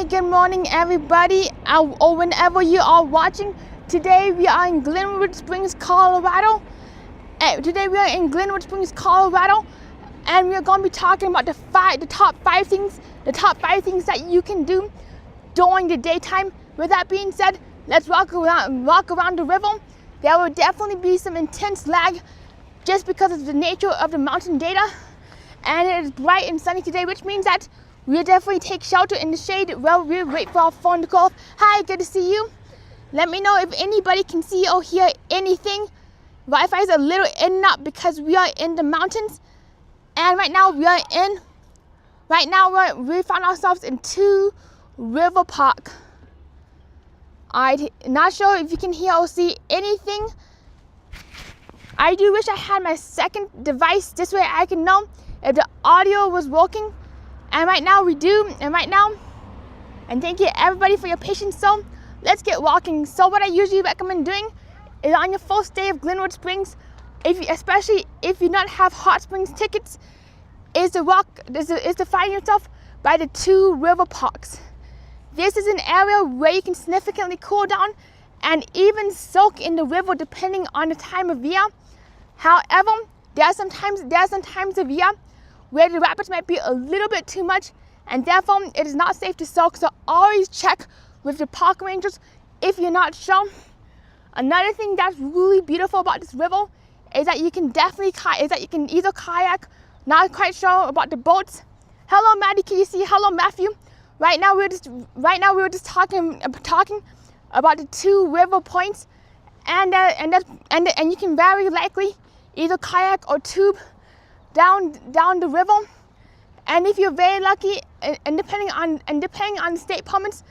good morning everybody, or whenever you are watching. Today we are in Glenwood Springs, Colorado. And we're going to be talking about the top five things that you can do during the daytime. With that being said, let's walk around the river. There will definitely be some intense lag just because of the nature of the mountain data, and it is bright and sunny today, which means that we'll definitely take shelter in the shade while we wait for our phone to call. Hi, good to see you. Let me know if anybody can see or hear anything. Wi-Fi is a little in and out because we are in the mountains, and right now we found ourselves in Two River Park. I'm not sure if you can hear or see anything. I do wish I had my second device, this way I can know if the audio was working. And right now we do, and thank you everybody for your patience. So let's get walking. So what I usually recommend doing is on your first day of Glenwood Springs, especially if you not have hot springs tickets, is to find yourself by the Two River Parks. This is an area where you can significantly cool down and even soak in the river depending on the time of year. However, there are some times of year where the rapids might be a little bit too much, and therefore it is not safe to soak. So always check with the park rangers if you're not sure. Another thing that's really beautiful about this river is that you can either kayak. Not quite sure about the boats. Hello, Maddie. Can you see? Hello, Matthew. Right now we're just talking about the two river points, and you can very likely either kayak or tube down the river. And if you're very lucky, and depending on the state permits,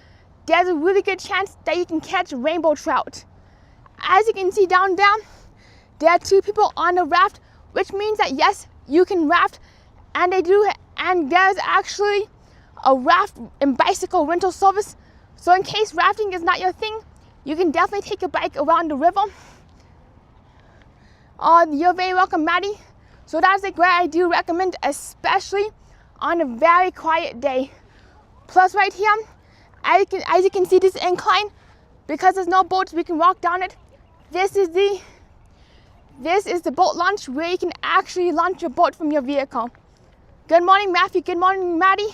there's a really good chance that you can catch rainbow trout. As you can see down there, there are two people on the raft, which means that yes, you can raft, and there's actually a raft and bicycle rental service. So in case rafting is not your thing, you can definitely take a bike around the river. You're very welcome, Maddie. So that's where I do recommend, especially on a very quiet day. Plus right here, as you can see this incline, because there's no boats, we can walk down it. This is the boat launch where you can actually launch your boat from your vehicle. Good morning, Matthew. Good morning, Maddie.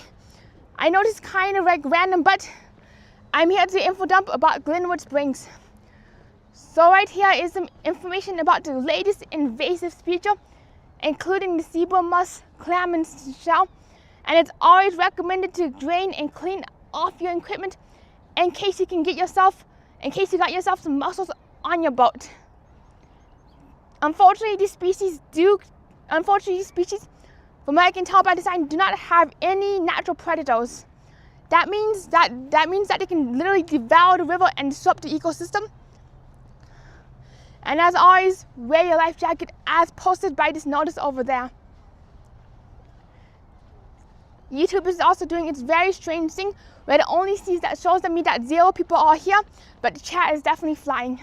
I know this is kind of like random, but I'm here to info dump about Glenwood Springs. So right here is some information about the latest invasive species, including the zebra musk, clam, and shell. And it's always recommended to drain and clean off your equipment in case you got yourself some mussels on your boat. Unfortunately, these species, from what I can tell by design, do not have any natural predators. That means that they can literally devour the river and disrupt the ecosystem. And as always, wear your life jacket as posted by this notice over there. YouTube is also doing its very strange thing where it only shows me that 0 people are here, but the chat is definitely flying.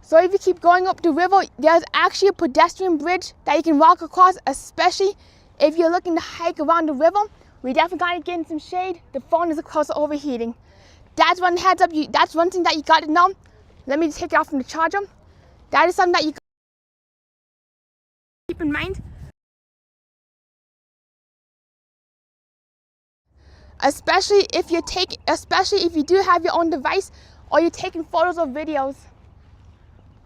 So if you keep going up the river, there's actually a pedestrian bridge that you can walk across, especially if you're looking to hike around the river. We definitely gotta get in some shade. The phone is of course overheating. That's one heads up. That's one thing that you gotta know. Let me take it off from the charger. That is something that you keep in mind. Especially if you do have your own device or you're taking photos or videos.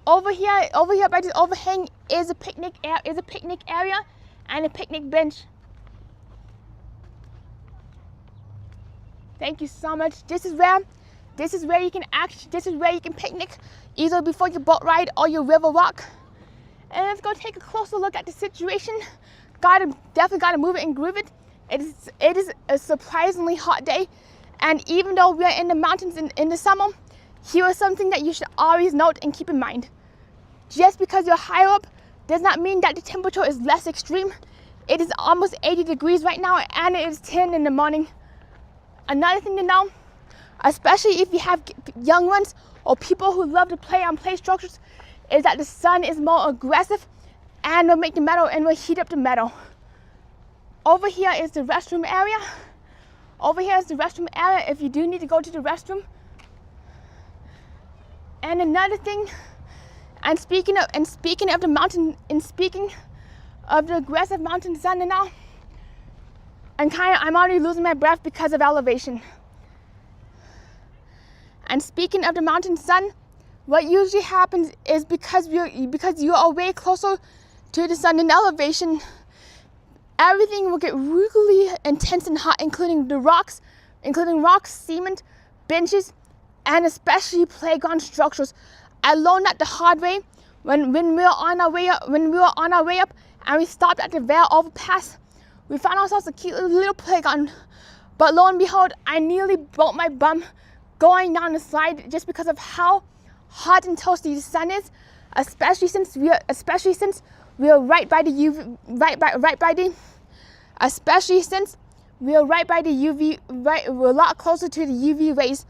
Over here by this overhang is a picnic area and a picnic bench. Thank you so much. This is where you can picnic either before your boat ride or your river walk. And let's go take a closer look at the situation. Definitely gotta move it and groove it. It is a surprisingly hot day, and even though we are in the mountains in the summer, here is something that you should always note and keep in mind. Just because you're higher up does not mean that the temperature is less extreme. It is almost 80 degrees right now, and it is 10 in the morning. Another thing to know, especially if you have young ones or people who love to play on play structures, is that the sun is more aggressive and will heat up the metal. Over here is the restroom area. Over here is the restroom area if you do need to go to the restroom. And another thing, and speaking of the mountain, and speaking of the aggressive mountain sun and all, I'm already losing my breath because of elevation. And speaking of the mountain sun, what usually happens is because you are way closer to the sun in elevation, everything will get really intense and hot, including rocks, cement, benches, and especially playground structures. I learned that the hard way when we were on our way up, and we stopped at the Vale Overpass. We found ourselves a cute little playground, but lo and behold, I nearly broke my bum going down the slide just because of how hot and toasty the sun is, especially since we are right by the UV, we're a lot closer to the UV rays.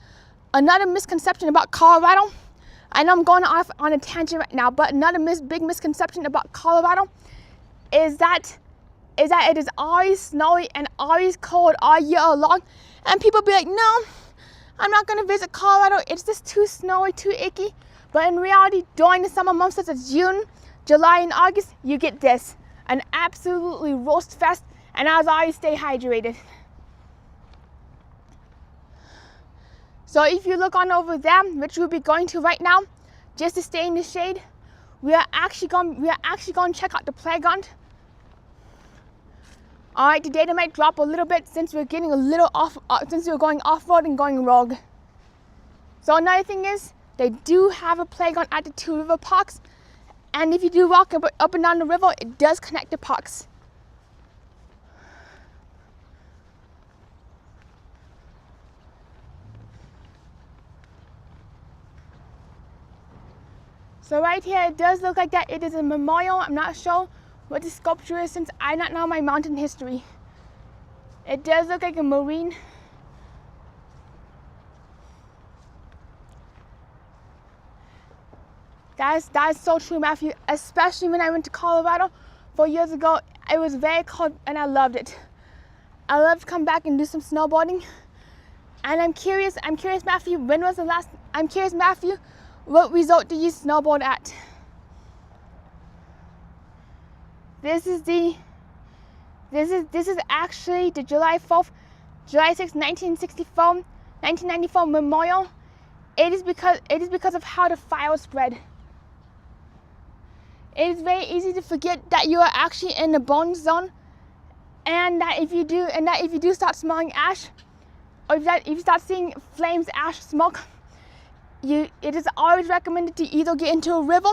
Another misconception about Colorado, I know I'm going off on a tangent right now, but another big misconception about Colorado is that it is always snowy and always cold all year long. And people be like, no, I'm not going to visit Colorado. It's just too snowy, too icky. But in reality, during the summer months such as June, July, and August, you get this, an absolutely roast fest. And as always, stay hydrated. So if you look on over there, which we'll be going to right now, just to stay in the shade, we are actually going to check out the playground. All right, the data might drop a little bit since we're getting a little off, since we're going off-road and going rogue. So another thing is, they do have a playground at the 2 river parks, and if you do walk up and down the river, it does connect the parks. So right here, it does look like that it is a memorial. I'm not sure what the sculpture is since I don't know my mountain history. It does look like a marine. That is so true, Matthew. Especially when I went to Colorado 4 years ago, it was very cold and I loved it. I love to come back and do some snowboarding. And I'm curious, Matthew, Matthew, what resort do you snowboard at? This is actually the July 6, 1994 memorial. It is because of how the fire spread. It is very easy to forget that you are actually in the burn zone, and that if you do start smelling ash, or if you start seeing flames, ash, smoke, it is always recommended to either get into a river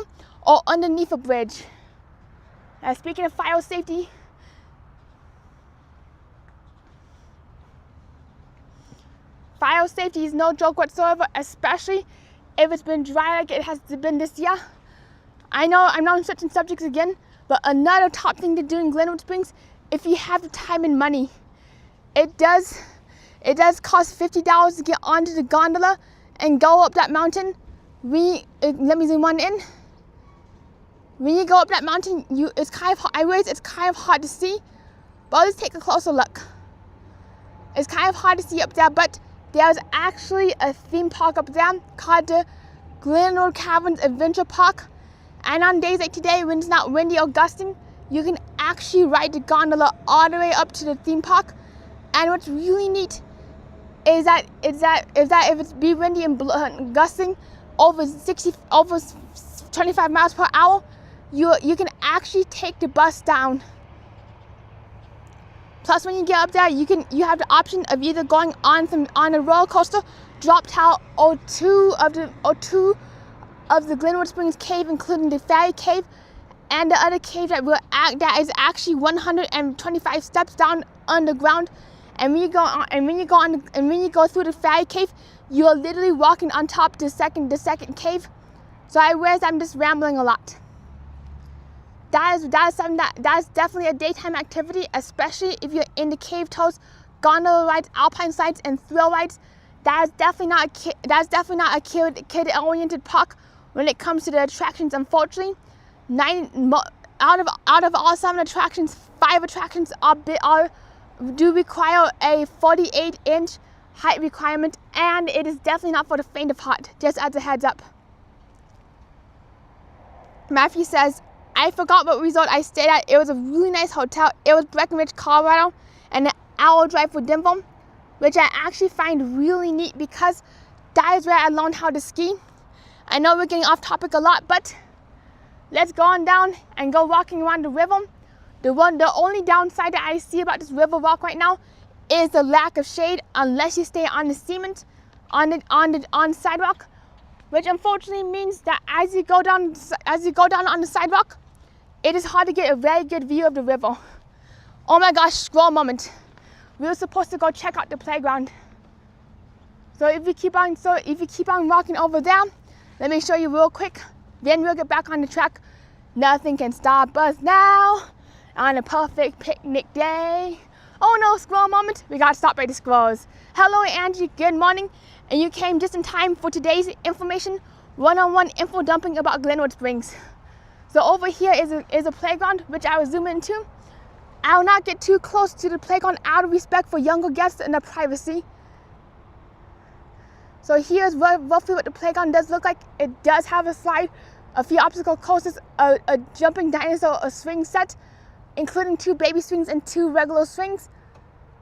or underneath a bridge. Speaking of fire safety, fire safety is no joke whatsoever, especially if it's been dry like it has been this year. I know I'm not switching subjects again, but another top thing to do in Glenwood Springs, if you have the time and money, it does cost $50 to get onto the gondola and go up that mountain. Let me zoom on in. When you go up that mountain, it's kind of hard to see, but let's take a closer look. It's kind of hard to see up there, but there's actually a theme park up there called the Glenwood Caverns Adventure Park. And on days like today, when it's not windy or gusting, you can actually ride the gondola all the way up to the theme park. And what's really neat is that if it's be windy and gusting over 25 miles per hour, you can actually take the bus down. Plus, when you get up there, you have the option of either going on a roller coaster, drop tower, or two of the Glenwood Springs cave, including the Fairy Cave and the other cave that is actually 125 steps down underground. And when you go through the Fairy Cave, you are literally walking on top of the second cave. So I realize I'm just rambling a lot. That is definitely a daytime activity, especially if you're into cave tours, gondola rides, alpine slides, and thrill rides. That is definitely not a kid-oriented park when it comes to the attractions. Unfortunately, out of all 7 attractions, 5 attractions are do require a 48-inch height requirement, and it is definitely not for the faint of heart, just as a heads up. Matthew says, I forgot what resort I stayed at. It was a really nice hotel. It was Breckenridge, Colorado, and an hour drive for Denver, which I actually find really neat because that is where I learned how to ski. I know we're getting off topic a lot, but let's go on down and go walking around the river. The only downside that I see about this river walk right now is the lack of shade, unless you stay on the cement, on the sidewalk, which unfortunately means that as you go down on the sidewalk, it is hard to get a very good view of the river. Oh my gosh, scroll moment. We were supposed to go check out the playground. So if you keep on walking over there, let me show you real quick. Then we'll get back on the track. Nothing can stop us now on a perfect picnic day. Oh no, squirrel moment. We gotta stop by the squirrels. Hello, Angie. Good morning. And you came just in time for today's information, one-on-one info dumping about Glenwood Springs. So over here is a playground, which I will zoom into. I will not get too close to the playground out of respect for younger guests and their privacy. So here's roughly what the playground does look like. It does have a slide, a few obstacle courses, a jumping dinosaur, a swing set, including 2 baby swings and 2 regular swings.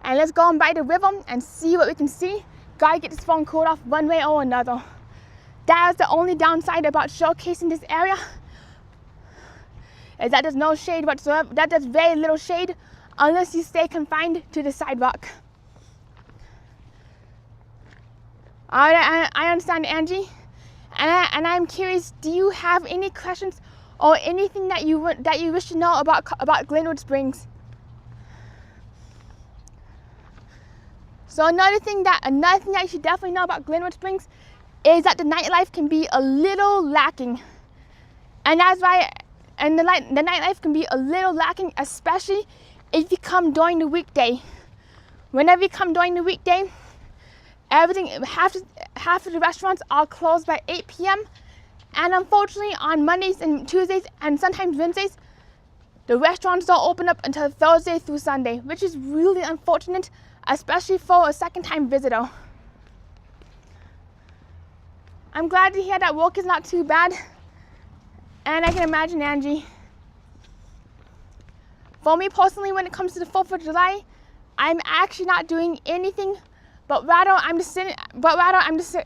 And let's go on by the river and see what we can see. Gotta get this phone cooled off one way or another. That is the only downside about showcasing this area, is that there's no shade whatsoever. That there's very little shade unless you stay confined to the sidewalk. I understand, Angie, and I'm curious. Do you have any questions or anything that you wish to know about Glenwood Springs? So another thing that you should definitely know about Glenwood Springs is that the nightlife can be a little lacking, and that's why. And the nightlife can be a little lacking, especially if you come during the weekday. Whenever you come during the weekday, half of the restaurants are closed by 8 p.m. And unfortunately, on Mondays and Tuesdays and sometimes Wednesdays, the restaurants don't open up until Thursday through Sunday, which is really unfortunate, especially for a second-time visitor. I'm glad to hear that work is not too bad. And I can imagine, Angie. For me personally, when it comes to the 4th of July, I'm actually not doing anything, but rather I'm just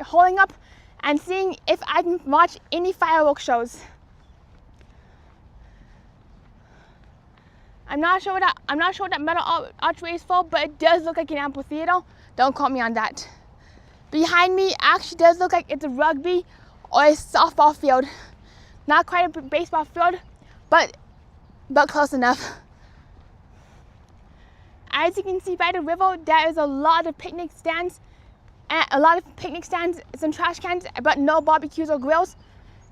holding up and seeing if I can watch any fireworks shows. I'm not sure what that metal archway is for, but it does look like an amphitheater. Don't quote me on that. Behind me actually does look like it's a rugby or a softball field. Not quite a baseball field, but close enough. As you can see by the river, there is a lot of picnic stands, some trash cans, but no barbecues or grills.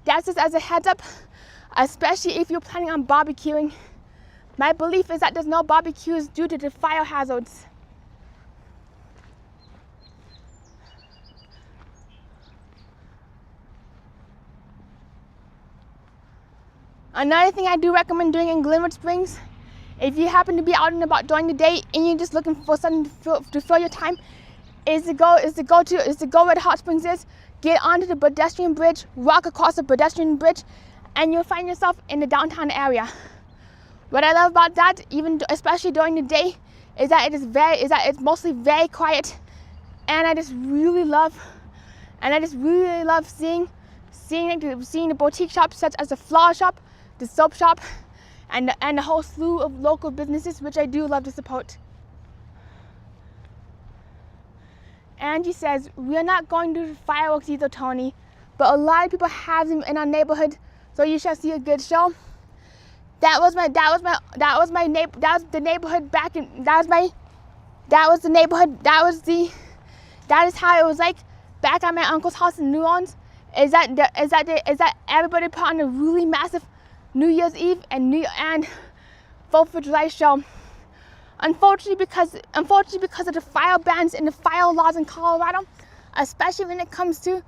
That's just as a heads up, especially if you're planning on barbecuing. My belief is that there's no barbecues due to the fire hazards. Another thing I do recommend doing in Glenwood Springs, if you happen to be out and about during the day and you're just looking for something to fill your time, is to go where the hot springs is, get onto the pedestrian bridge, walk across the pedestrian bridge, and you'll find yourself in the downtown area. What I love about that, especially during the day, is that it's mostly very quiet, and I just really love seeing the boutique shops such as the flower shop, the soap shop, and the whole slew of local businesses, which I do love to support. Angie says, we're not going to do fireworks either, Tony, but a lot of people have them in our neighborhood, so you shall see a good show. That was how it was like back at my uncle's house in New Orleans. Is that everybody put on a really massive New Year's Eve and 4th of July show. Unfortunately, because of the fire bans and the fire laws in Colorado, especially when it comes to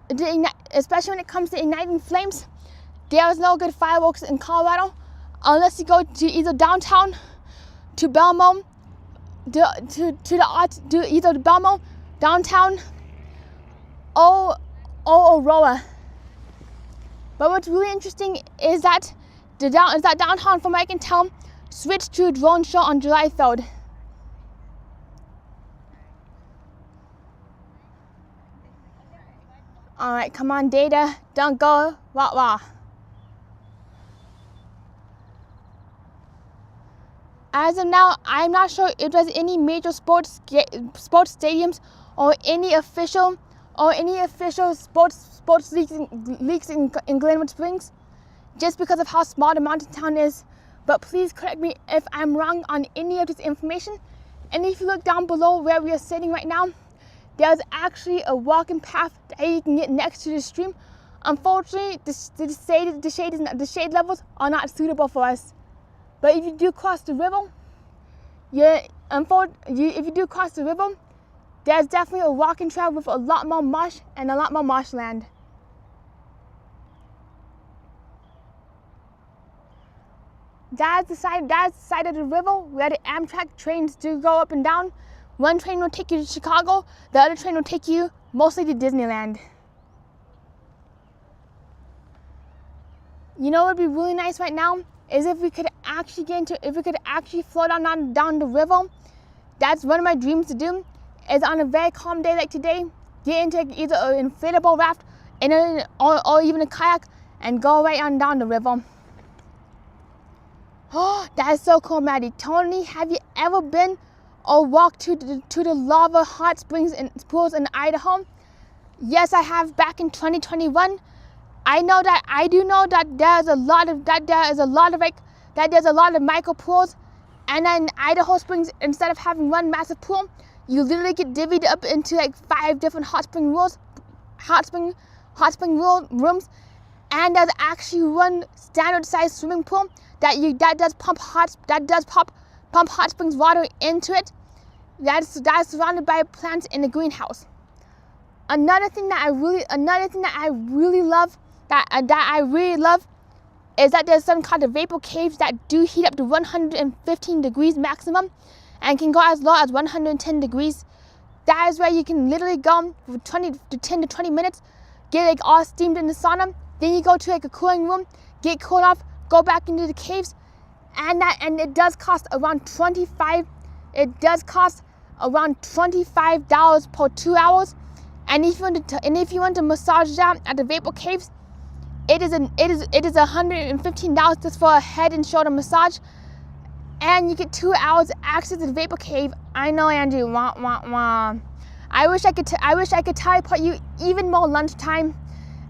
igniting flames, there is no good fireworks in Colorado unless you go to either downtown, to Belmont, either Belmo, downtown, or Aurora. But what's really interesting is that downtown, from what I can tell, switched to a drone show on July 3rd. Alright, come on, data, don't go, wah. As of now, I'm not sure if there's any major sports stadiums or any official sports leagues in Glenwood Springs, just because of how small the mountain town is. But please correct me if I'm wrong on any of this information. And if you look down below where we are sitting right now, there's actually a walking path that you can get next to the stream. Unfortunately, the shade levels are not suitable for us. But if you do cross the river, there's definitely a walking trail with a lot more marsh and a lot more marshland. That's the side of the river where the Amtrak trains do go up and down. One train will take you to Chicago, the other train will take you mostly to Disneyland. You know what would be really nice right now is if we could actually float down the river. That's one of my dreams to do, is on a very calm day like today, get into either an inflatable raft or even a kayak and go right on down the river. Oh, that is so cool, Maddie. Tony, have you ever been or walked to the lava hot springs and pools in Idaho? Yes, I have, back in 2021. I do know that there's a lot of micro pools, and then Idaho Springs, instead of having one massive pool, you literally get divvied up into like 5 different hot spring rooms, and there's actually one standard sized swimming pool that does pump hot springs water into it. That's surrounded by plants in a greenhouse. Another thing that I really love is that there's something called the vapor caves that do heat up to 115 degrees maximum and can go as low as 110 degrees. That is where you can literally go for 10 to 20 minutes, get like all steamed in the sauna. Then you go to like a cooling room, get cooled off, go back into the caves, and it does cost around $25 per 2 hours. And if you want to massage down at the vapor caves, it is $115 just for a head and shoulder massage, and you get 2 hours access to the vapor cave. I know, Andrew. Wah wah wah. I wish I could teleport you even more lunchtime.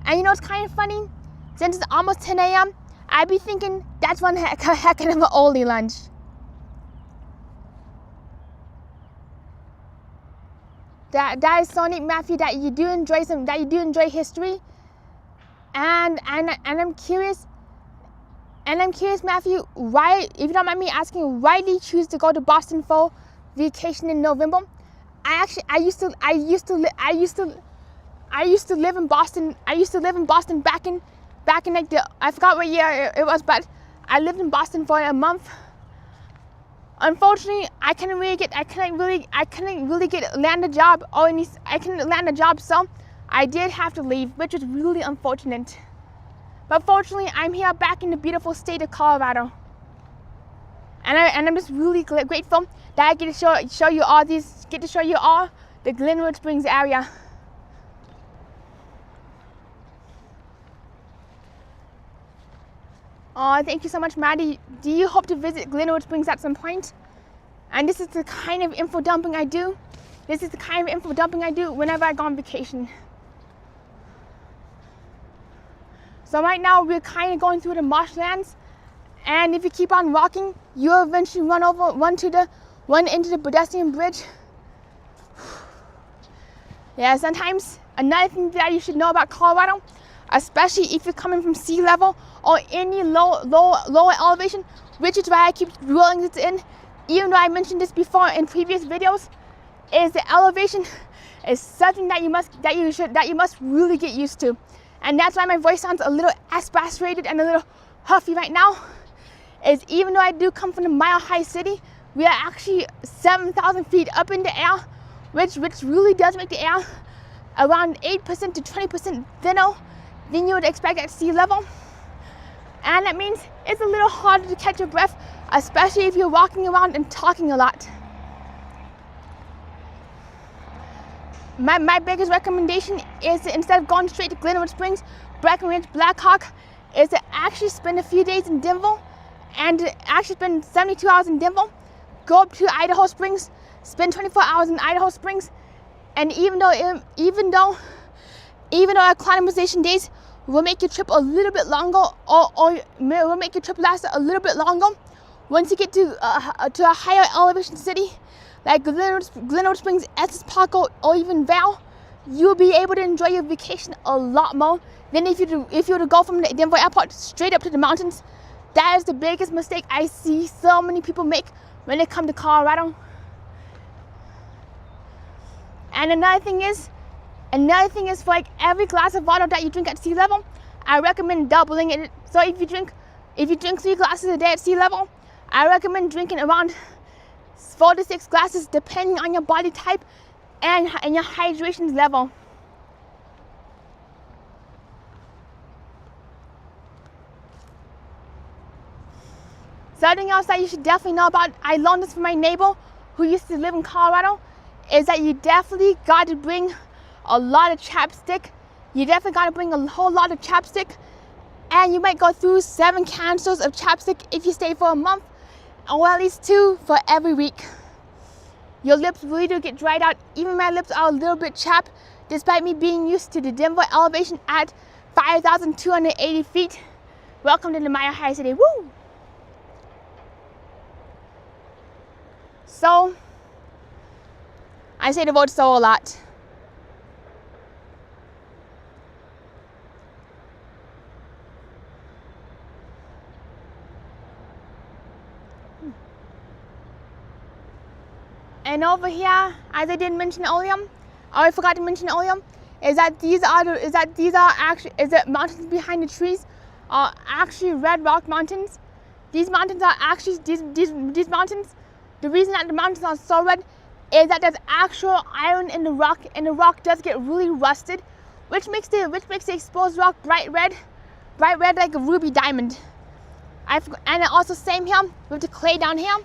And you know, it's kind of funny. Since it's almost 10 a.m., I'd be thinking that's one heck of an oldie lunch. That is so neat, Matthew, that you do enjoy history. And I'm curious, Matthew, why, if you don't mind me asking, why did you choose to go to Boston for vacation in November? I used to live in Boston. I used to live in Boston back in like I forgot what year it was, but I lived in Boston for a month. Unfortunately, I couldn't really land a job, so I did have to leave, which was really unfortunate. But fortunately, I'm here back in the beautiful state of Colorado, and I'm just really grateful that I get to show you all the Glenwood Springs area. Oh, thank you so much, Maddie. Do you hope to visit Glenwood Springs at some point? And this is the kind of info dumping I do. Whenever I go on vacation. So right now we're kind of going through the marshlands, and if you keep on walking, you'll eventually run into the pedestrian bridge. Yeah, sometimes another thing that you should know about Colorado, especially if you're coming from sea level or any lower elevation, which is why I keep drilling this in, even though I mentioned this before in previous videos, is the elevation is something that you must really get used to. And that's why my voice sounds a little aspirated and a little huffy right now, is even though I do come from the Mile High City, we are actually 7,000 feet up in the air, which really does make the air around 8% to 20% thinner than you would expect at sea level. And that means it's a little harder to catch your breath, especially if you're walking around and talking a lot. My biggest recommendation is to, instead of going straight to Glenwood Springs, Breckenridge, Blackhawk, is to actually spend a few days in Denver and to actually spend 72 hours in Denver, go up to Idaho Springs, spend 24 hours in Idaho Springs, and even though acclimatization days will make your trip a little bit longer, or will make your trip last a little bit longer, once you get to a higher elevation city like Glenwood Springs, Estes Park, or even Vail, you'll be able to enjoy your vacation a lot more than if you were to go from the Denver airport straight up to the mountains. That is the biggest mistake I see so many people make when they come to Colorado. And another thing is for like every glass of water that you drink at sea level, I recommend doubling it. So if you drink 3 glasses a day at sea level, I recommend drinking around 4 to 6 glasses depending on your body type and your hydration level. Something else that you should definitely know about, I learned this from my neighbor who used to live in Colorado, is that you definitely got to bring a lot of chapstick. You definitely got to bring a whole lot of chapstick, and you might go through 7 canisters of chapstick if you stay for a month, or at least 2 for every week. Your lips really do get dried out. Even my lips are a little bit chapped, despite me being used to the Denver elevation at 5,280 feet. Welcome to the Mile High City. Woo! So, I say the word so a lot. And over here, as I didn't mention earlier, I forgot to mention earlier, is that mountains behind the trees are actually red rock mountains. These mountains are actually these mountains. The reason that the mountains are so red is that there's actual iron in the rock, and the rock does get really rusted, which makes the exposed rock bright red like a ruby diamond. And also same here with the clay down here.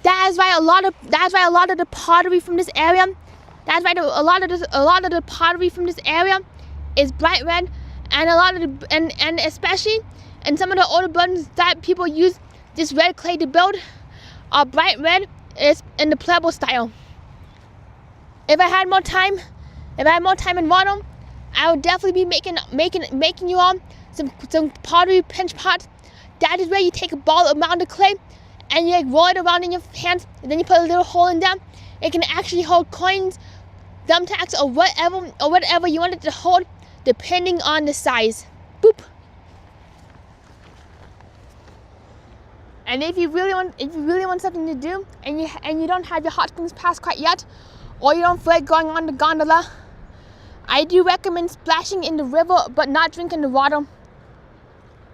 That's why a lot of the pottery from this area. That's why a lot of the pottery from this area is bright red, and especially in some of the older buildings that people use this red clay to build are bright red. Is in the Pueblo style. If I had more time and water, I would definitely be making you all some pottery pinch pot. That is where you take a ball of mounted clay and you like roll it around in your hands, and then you put a little hole in there. It can actually hold coins, thumbtacks, or whatever you want it to hold, depending on the size. Boop. And if you really want something to do, and you don't have your hot springs pass quite yet, or you don't feel like going on the gondola, I do recommend splashing in the river, but not drinking the water.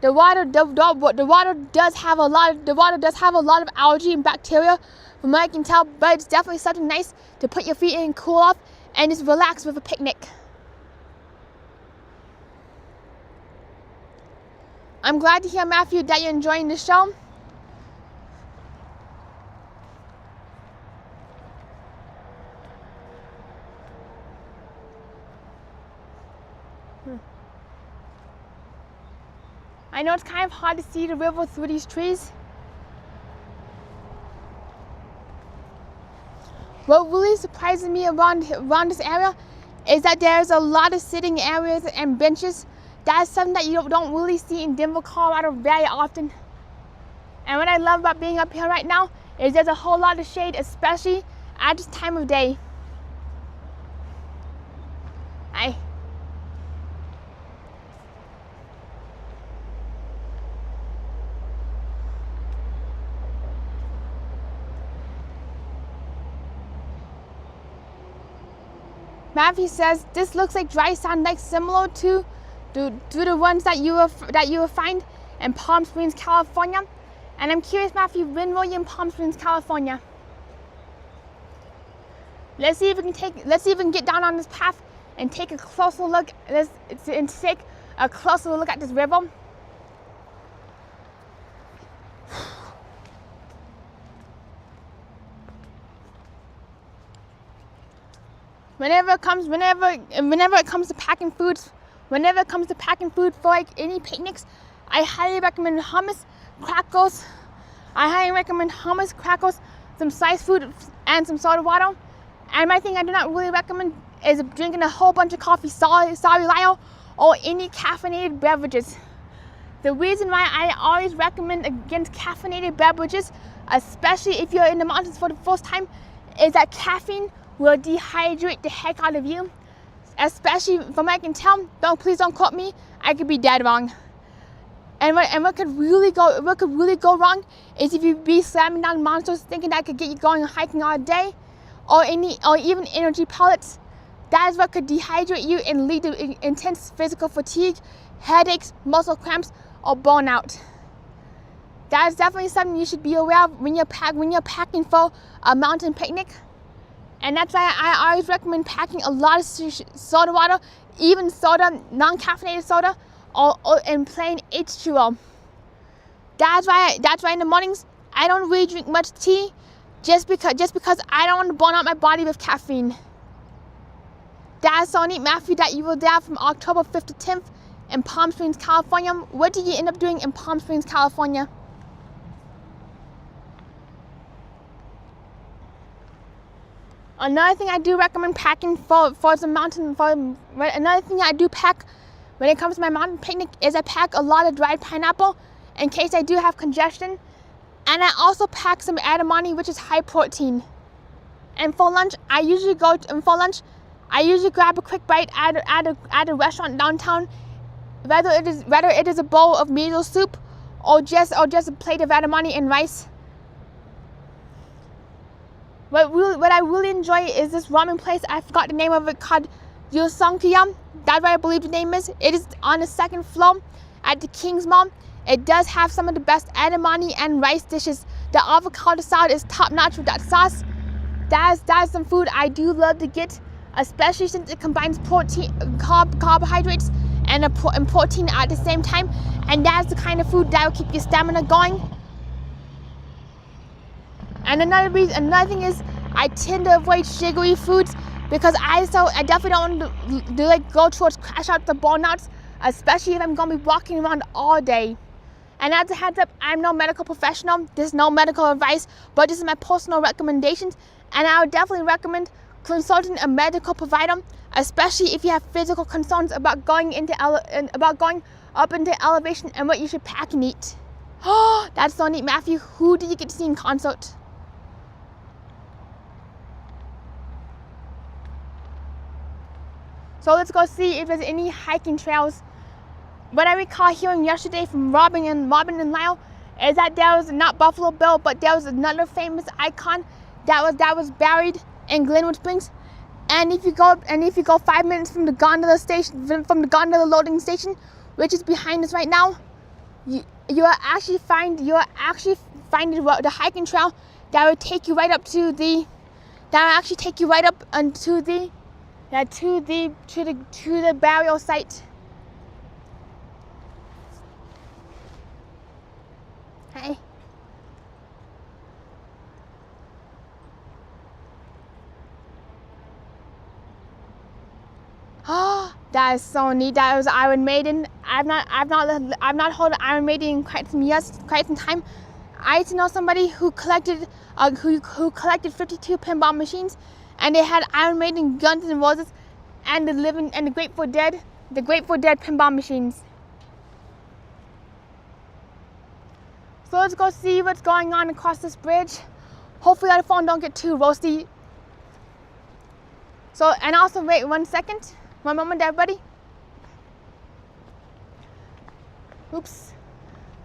The water does have a lot of algae and bacteria, from what I can tell, but it's definitely something nice to put your feet in and cool off and just relax with a picnic. I'm glad to hear, Matthew, that you're enjoying the show. I know it's kind of hard to see the river through these trees. What really surprises me around this area is that there's a lot of sitting areas and benches. That's something that you don't really see in Denver, Colorado very often. And what I love about being up here right now is there's a whole lot of shade, especially at this time of day. Matthew says this looks like dry sand, like similar to the ones that you will find in Palm Springs, California. And I'm curious, Matthew, when were you in Palm Springs, California? Let's see if we can get down on this path and take a closer look. Take a closer look at this river. Whenever it comes to packing food for like any picnics, I highly recommend hummus, crackers. Some sliced food, and some soda water. And my thing I do not really recommend is drinking a whole bunch of coffee, sorry Lyle, or any caffeinated beverages. The reason why I always recommend against caffeinated beverages, especially if you're in the mountains for the first time, is that caffeine will dehydrate the heck out of you. Especially from what I can tell, please don't quote me, I could be dead wrong. And what could really go wrong is if you be slamming down monsters thinking that could get you going and hiking all day, or even energy pellets. That is what could dehydrate you and lead to intense physical fatigue, headaches, muscle cramps, or burnout. That is definitely something you should be aware of when you're packing for a mountain picnic. And that's why I always recommend packing a lot of soda water, even soda, non-caffeinated soda, and plain H2O. That's why in the mornings I don't really drink much tea, just because I don't want to burn out my body with caffeine. That's so neat, Matthew, that you were there from October 5th to 10th in Palm Springs, California. What did you end up doing in Palm Springs, California? Another thing I do recommend packing for some mountain, another thing I do pack when it comes to my mountain picnic is I pack a lot of dried pineapple in case I do have congestion. And I also pack some edamame, which is high protein. And for lunch, I usually grab a quick bite at a restaurant downtown, whether it is a bowl of miso soup or just a plate of edamame and rice. What I really enjoy is this ramen place. I forgot the name of it, called Yosongkyam. That's what I believe the name is. It is on the second floor at the King's Mall. It does have some of the best edamame and rice dishes. The avocado salad is top notch with that sauce. That is some food I do love to get, especially since it combines carbohydrates and protein at the same time. And that's the kind of food that will keep your stamina going. And another thing is I tend to avoid sugary foods because I definitely don't want to go towards crash outs or burnouts, especially if I'm going to be walking around all day. And as a heads up, I'm no medical professional. There's no medical advice, but this is my personal recommendations. And I would definitely recommend consulting a medical provider, especially if you have physical concerns about going up into elevation and what you should pack and eat. Oh, that's so neat, Matthew. Who did you get to see in concert? So let's go see if there's any hiking trails. What I recall hearing yesterday from Robin and Lyle is that there was not Buffalo Bill, but there was another famous icon that was buried in Glenwood Springs. And if you go 5 minutes from the gondola loading station, which is behind us right now, you are actually finding the hiking trail that will take you right up to the burial site. Hey. Oh, that is so neat. That was Iron Maiden. I've not heard of Iron Maiden in quite some time. I used to know somebody who collected 52 pinball machines, and they had Iron Maiden, Guns N' Roses, and the Grateful Dead pinball machines. So let's go see what's going on across this bridge. Hopefully our phone don't get too roasty. So, and also wait 1 second. One moment, everybody. Oops.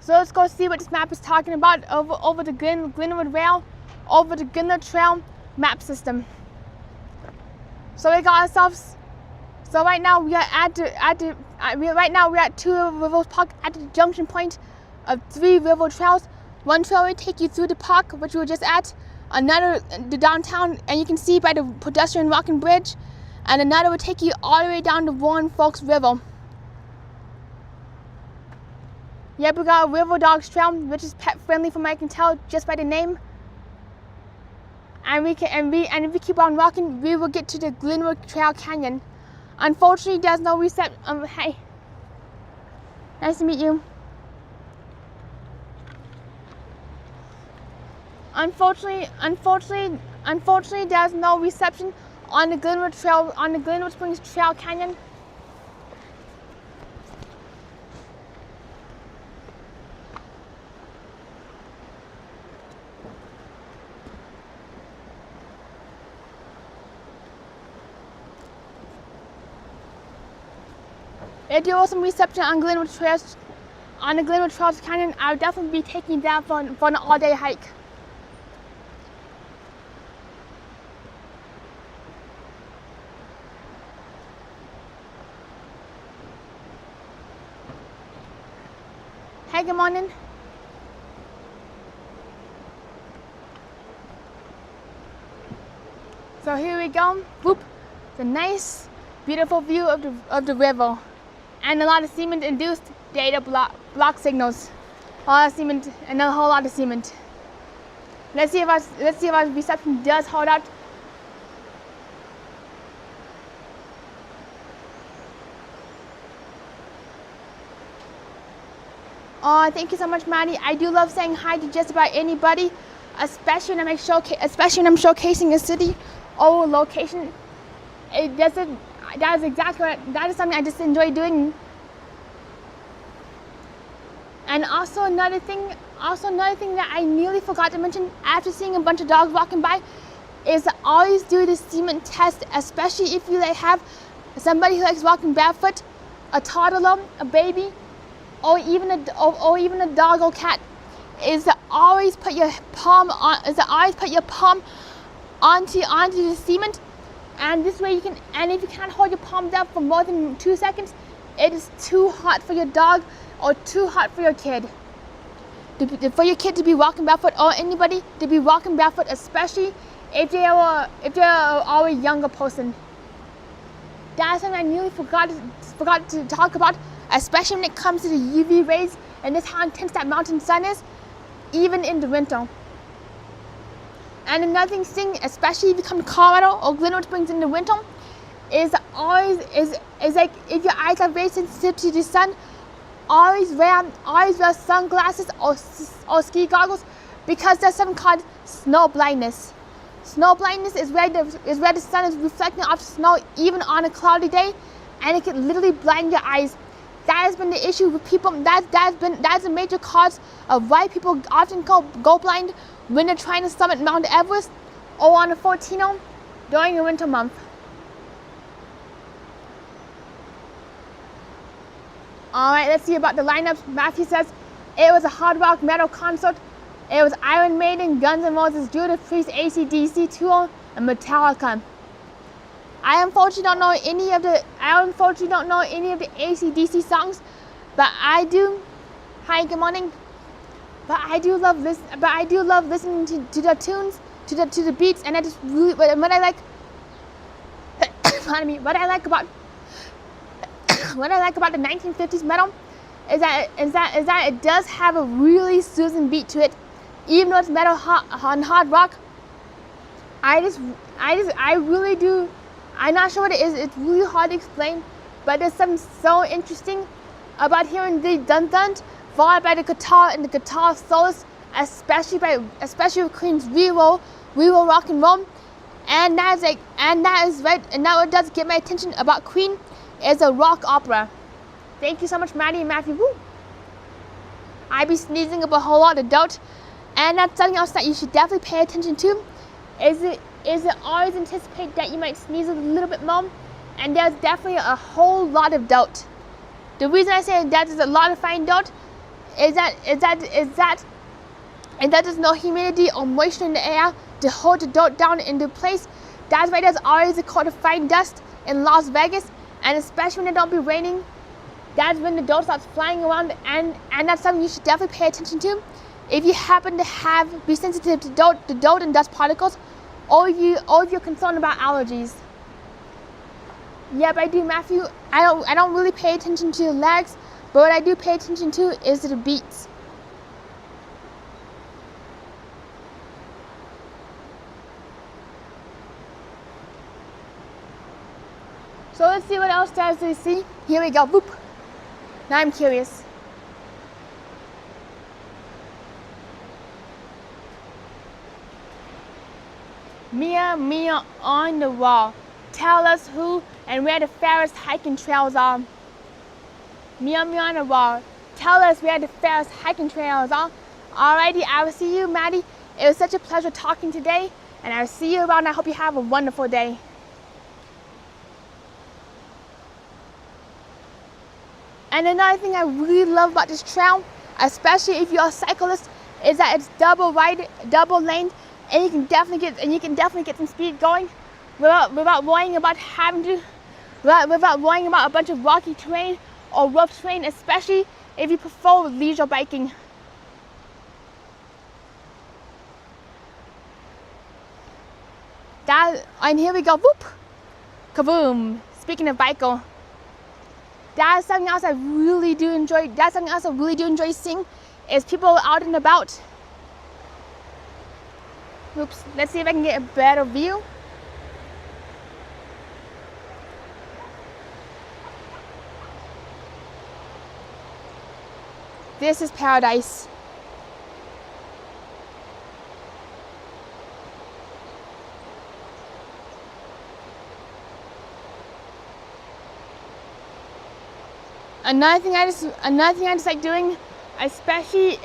So let's go see what this map is talking about over the Glenwood Rail, over the Glenwood Trail map system. So we got ourselves. So right now we are at Two Rivers Park at the junction point of 3 river trails. One trail will take you through the park, which we were just at, another the downtown, and you can see by the pedestrian walking bridge, and another will take you all the way down the Warren Forks River. Yep, we got a River Dogs Trail, which is pet friendly from what I can tell just by the name. And if we keep on walking, we will get to the Glenwood Trail Canyon. Unfortunately, there's no reception. Hey, nice to meet you. Unfortunately, there's no reception on the Glenwood Springs Trail Canyon. If there was some reception on the Glenwood Trails Canyon, I would definitely be taking that for an all-day hike. Hey, good morning. So here we go. Whoop! It's a nice, beautiful view of the river. And a lot of cement-induced data block signals. A lot of cement and a whole lot of cement. Let's see if our reception does hold out. Oh, thank you so much, Maddie. I do love saying hi to just about anybody, especially when I'm showcasing a city or location. That is something I just enjoy doing. And also another thing that I nearly forgot to mention after seeing a bunch of dogs walking by is to always do the cement test, especially if you have somebody who likes walking barefoot, a toddler, a baby, or even a dog or cat. Is to always put your palm onto the cement. And this way and if you can't hold your palm down for more than 2 seconds, it is too hot for your dog or too hot for your kid. For your kid to be walking barefoot, or anybody to be walking barefoot, especially if they're a younger person. That's something I nearly forgot to talk about, especially when it comes to the UV rays and just how intense that mountain sun is, even in the winter. And another thing, especially if you come to Colorado or Glenwood Springs in the winter, is like if your eyes are very sensitive to the sun, always wear sunglasses or ski goggles, because there's something called snow blindness. Snow blindness is where the sun is reflecting off the snow even on a cloudy day, and it can literally blind your eyes. That has been the issue with people. That's a major cause of why people often go blind when they're trying to summit Mount Everest or on a Fortino during a winter month. Alright, let's see about the lineups. Matthew says it was a hard rock metal concert. It was Iron Maiden, Guns N' Roses, Judas Priest, AC/DC, Tool, and Metallica. I unfortunately don't know any of the AC/DC songs, but I do. Hi, good morning. But I do love listening to the tunes, to the beats, and I just really what I like. Pardon me. What I like about the 1950s metal is that it does have a really soothing beat to it, even though it's metal on hard rock. I really do. I'm not sure what it is. It's really hard to explain, but there's something so interesting about hearing the dun-dun followed by the guitar and the guitar solos, especially with Queen's "We Will Rock and Roll," and that what does get my attention about Queen is a rock opera. Thank you so much, Maddie and Matthew. Woo. I be sneezing up a whole lot of dirt, and that's something else that you should definitely pay attention to. Is it always anticipate that you might sneeze a little bit more, and there's definitely a whole lot of dirt. The reason I say that there's a lot of fine dirt is that there's no humidity or moisture in the air to hold the dirt down into place. That's why there's always a coat of fine dust in Las Vegas, and especially when it don't be raining, that's when the dirt starts flying around, and that's something you should definitely pay attention to. if you happen to be sensitive to dirt and dust particles, or if you're concerned about allergies. Yep, I do, Matthew. I don't really pay attention to the legs, but what I do pay attention to is the beats. So let's see what else does we see. Here we go. Boop. Now I'm curious. Mia on the wall. Tell us who and where the fairest hiking trails are. Mia on the wall. Tell us where the fairest hiking trails are. Alrighty, I will see you, Maddie. It was such a pleasure talking today, and I will see you around. I hope you have a wonderful day. And another thing I really love about this trail, especially if you're a cyclist, is that it's double lane, and you can definitely get some speed going without worrying about worrying about a bunch of rocky terrain or rough terrain, especially if you prefer leisure biking. And here we go, whoop, kaboom. Speaking of biker, that's something else I really do enjoy. That's something else I really do enjoy seeing, is people out and about. Oops, let's see if I can get a better view. This is paradise. Another thing I just like doing, especially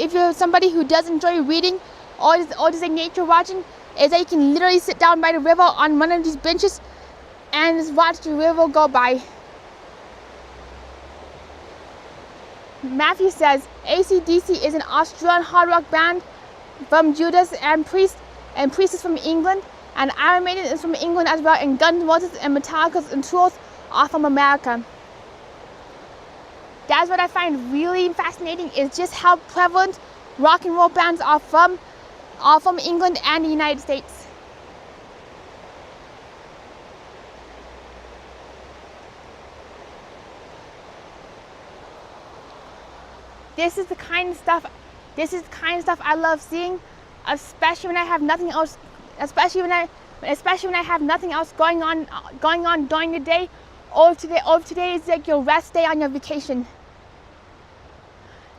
if you're somebody who does enjoy reading or just like nature watching, is that you can literally sit down by the river on one of these benches and just watch the river go by. Matthew says ACDC is an Australian hard rock band from Judas and Priest is from England, and Iron Maiden is from England as well, and Guns N' Roses and Metallica and Tours are from America. That's what I find really fascinating, is just how prevalent rock and roll bands are from England and the United States. This is the kind of stuff I love seeing, especially when I have nothing else. Especially when I have nothing else going on during the day, or if today is like your rest day on your vacation.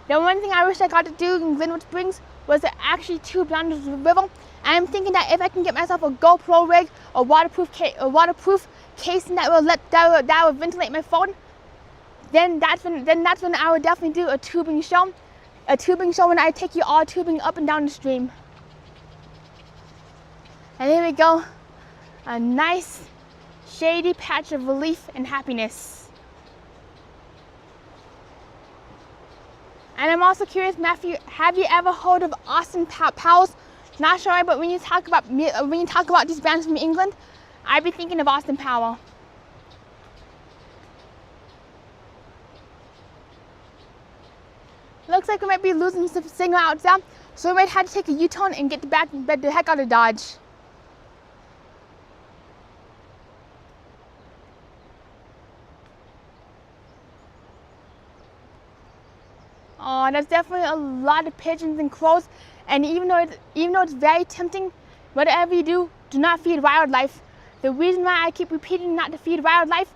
The one thing I wish I got to do in Glenwood Springs was to actually tube down to the river. And I'm thinking that if I can get myself a GoPro rig, a waterproof casing that will ventilate my phone, then that's when I would definitely do a tubing show. A tubing show when I take you all tubing up and down the stream. And here we go, a nice shady patch of relief and happiness. And I'm also curious, Matthew, have you ever heard of Austin Powers? Not sure, but when you talk about these bands from England, I'd be thinking of Austin Powers. Looks like we might be losing some signal out there, so we might have to take a U-turn and get the heck out of Dodge. Oh, there's definitely a lot of pigeons and crows, and even though it's very tempting, whatever you do, do not feed wildlife. The reason why I keep repeating not to feed wildlife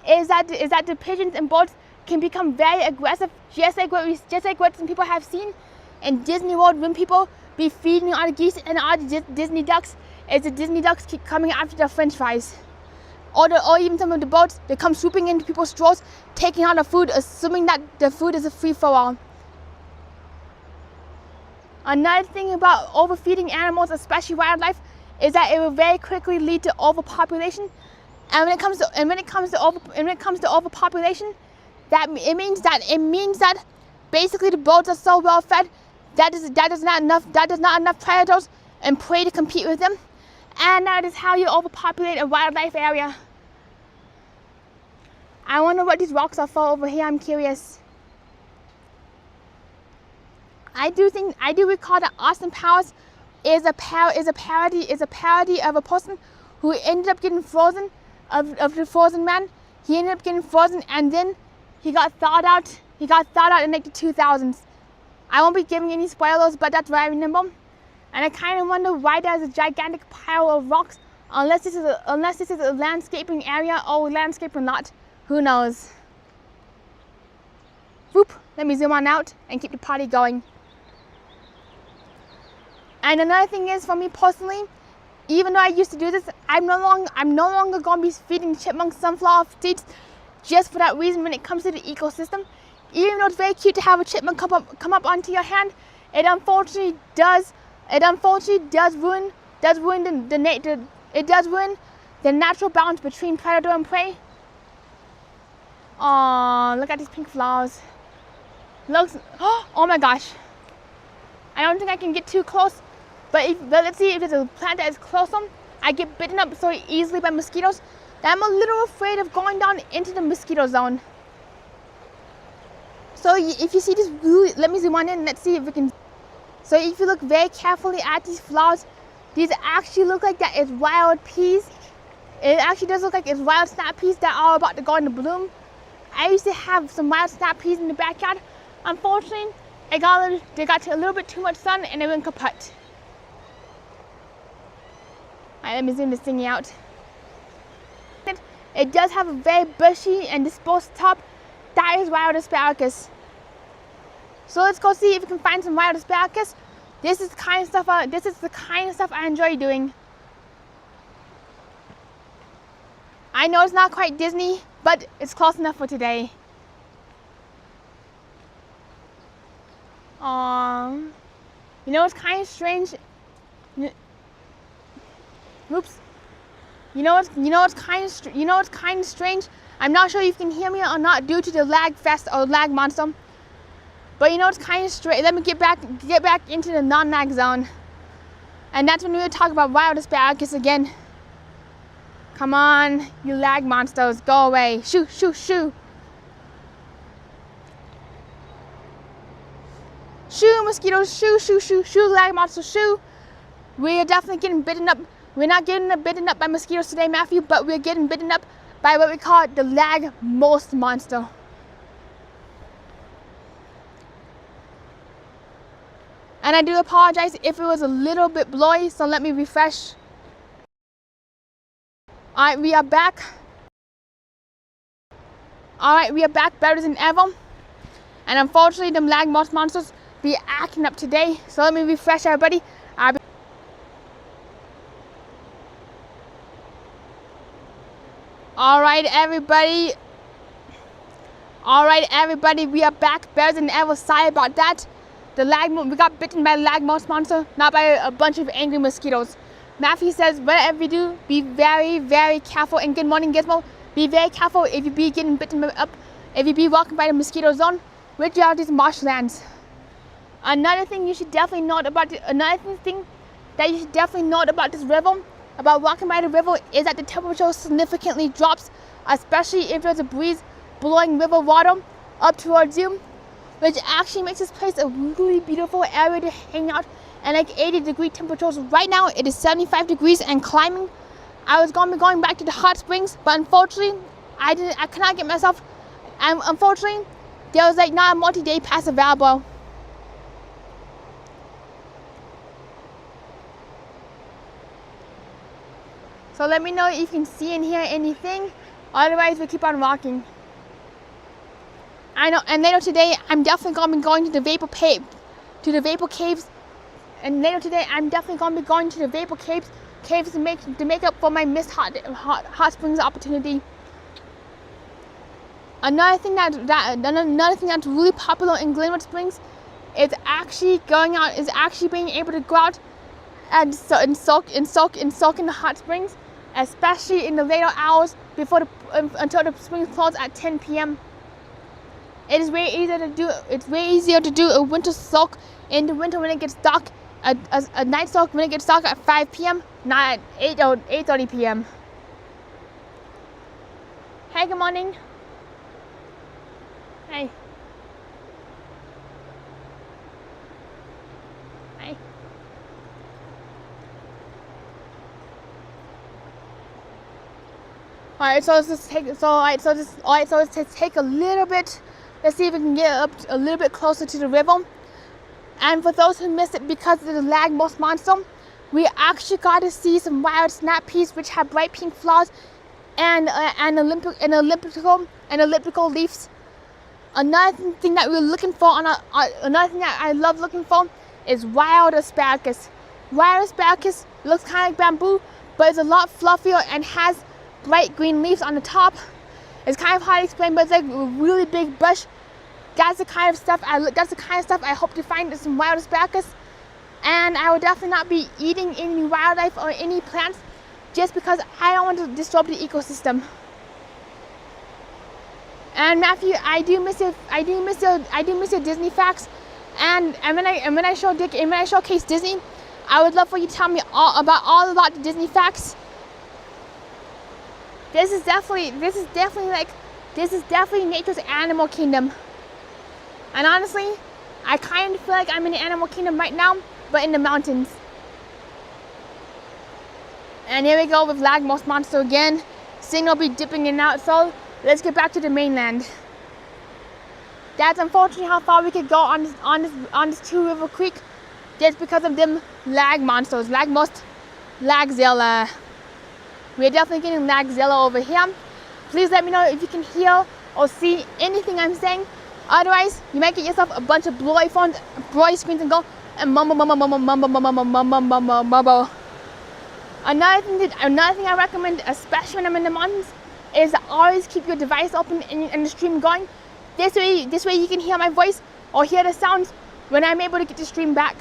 is that the pigeons and birds can become very aggressive, just like what some people have seen in Disney World when people be feeding all the geese and all the Disney ducks, as the Disney ducks keep coming after their French fries. Or even some of the birds, they come swooping into people's straws, taking all the food, assuming that the food is a free-for-all. Another thing about overfeeding animals, especially wildlife, is that it will very quickly lead to overpopulation. And when it comes to overpopulation, it means that basically the birds are so well fed that is not enough predators and prey to compete with them, and that is how you overpopulate a wildlife area. I wonder what these rocks are for over here. I'm curious. I do recall that Austin Powers is a parody of a person who ended up getting frozen, of the Frozen Man. He ended up getting frozen, and then he got thawed out. He got thawed out in like the 2000s. I won't be giving any spoilers, but that's what I remember. And I kind of wonder why there's a gigantic pile of rocks, unless this is a landscaping area or landscaping lot. Who knows? Whoop! Let me zoom on out and keep the party going. And another thing is, for me personally, even though I used to do this, I'm no longer going to be feeding chipmunks sunflower seeds just for that reason when it comes to the ecosystem. Even though it's very cute to have a chipmunk come up onto your hand, it unfortunately does ruin the natural balance between predator and prey. Oh, look at these pink flowers. Oh my gosh. I don't think I can get too close, but let's see if there's a plant that is closer. I get bitten up so easily by mosquitoes that I'm a little afraid of going down into the mosquito zone. So if you see this, let me zoom on in, let's see if we can. So if you look very carefully at these flowers, these actually look like that is wild peas. It actually does look like it's wild snap peas that are about to go into bloom. I used to have some wild snap peas in the backyard. Unfortunately, they got a little bit too much sun and they went kaput. Alright, let me zoom this thingy out. It does have a very bushy and disposed top. That is wild asparagus. So let's go see if we can find some wild asparagus. This is the kind of stuff I enjoy doing. I know it's not quite Disney, but it's close enough for today. You know what's kind of strange? Oops. You know what's kind of strange? I'm not sure if you can hear me or not due to the lag fest or lag monster. But you know what's kind of strange? Let me get back into the non-lag zone. And that's when we will talk about wild asparagus again. Come on, you lag monsters, go away. Shoo, shoo, shoo. Shoo, mosquitoes, shoo, shoo, shoo, shoo, lag monsters, shoo. We are definitely getting bitten up. We're not getting bitten up by mosquitoes today, Matthew, but we're getting bitten up by what we call the lag most monster. And I do apologize if it was a little bit blowy, so let me refresh. Alright, we are back. Alright, we are back better than ever. And unfortunately, them lag most monsters be acting up today. So let me refresh everybody. Alright, everybody. We are back better than ever. Sorry about that. We got bitten by the lag most monster, not by a bunch of angry mosquitoes. Matthew says, whatever you do, be very, very careful. And good morning, Gizmo. Be very careful if you be getting bitten up, if you be walking by the mosquito zone, which are these marshlands. Another thing you should definitely note about this river, about walking by the river, is that the temperature significantly drops, especially if there's a breeze blowing river water up towards you, which actually makes this place a really beautiful area to hang out. And like 80-degree temperatures. Right now it is 75 degrees and climbing. I was going to be going back to the hot springs, but unfortunately I cannot get myself, and unfortunately there was like not a multi-day pass available. So let me know if you can see and hear anything, otherwise we'll keep on walking. I know, and later today I'm definitely going to be going to the vapor caves. And later today, I'm definitely going to be going to the vapor caves to make up for my missed hot springs opportunity. Another thing that's really popular in Glenwood Springs is actually being able to go out and soak in the hot springs, especially in the later hours until the springs close at 10 p.m. It is way easier to do. It's way easier to do a winter soak in the winter when it gets dark. A night soak when it gets dark at 5 p.m., not at 8 or 8:30 p.m. Hey, good morning. Hey. Alright, so let's just take let's take a little bit. Let's see if we can get up a little bit closer to the river. And for those who missed it because of the lagmost monster, we actually got to see some wild snap peas which have bright pink flowers and elliptical leaves. Another thing that we're looking for another thing that I love looking for is wild asparagus. Wild asparagus looks kind of like bamboo, but it's a lot fluffier and has bright green leaves on the top. It's kind of hard to explain, but it's like a really big bush. That's the kind of stuff I hope to find is some wild asparagus. And I will definitely not be eating any wildlife or any plants just because I don't want to disturb the ecosystem. And Matthew, I do miss your Disney facts. And when I showcase Disney, I would love for you to tell me all about the Disney facts. This is definitely nature's animal kingdom. And honestly, I kind of feel like I'm in the animal kingdom right now, but in the mountains. And here we go with lagmost monster again. Signal be dipping in and out, so let's get back to the mainland. That's unfortunately how far we could go on this Two River Creek, just because of them lag monsters, lagmost, lagzilla. We're definitely getting lagzilla over here. Please let me know if you can hear or see anything I'm saying. Otherwise, you might get yourself a bunch of blurry screens and go and mumble. Another thing I recommend, especially when I'm in the mountains, is to always keep your device open and the stream going. This way you can hear my voice or hear the sounds when I'm able to get the stream back.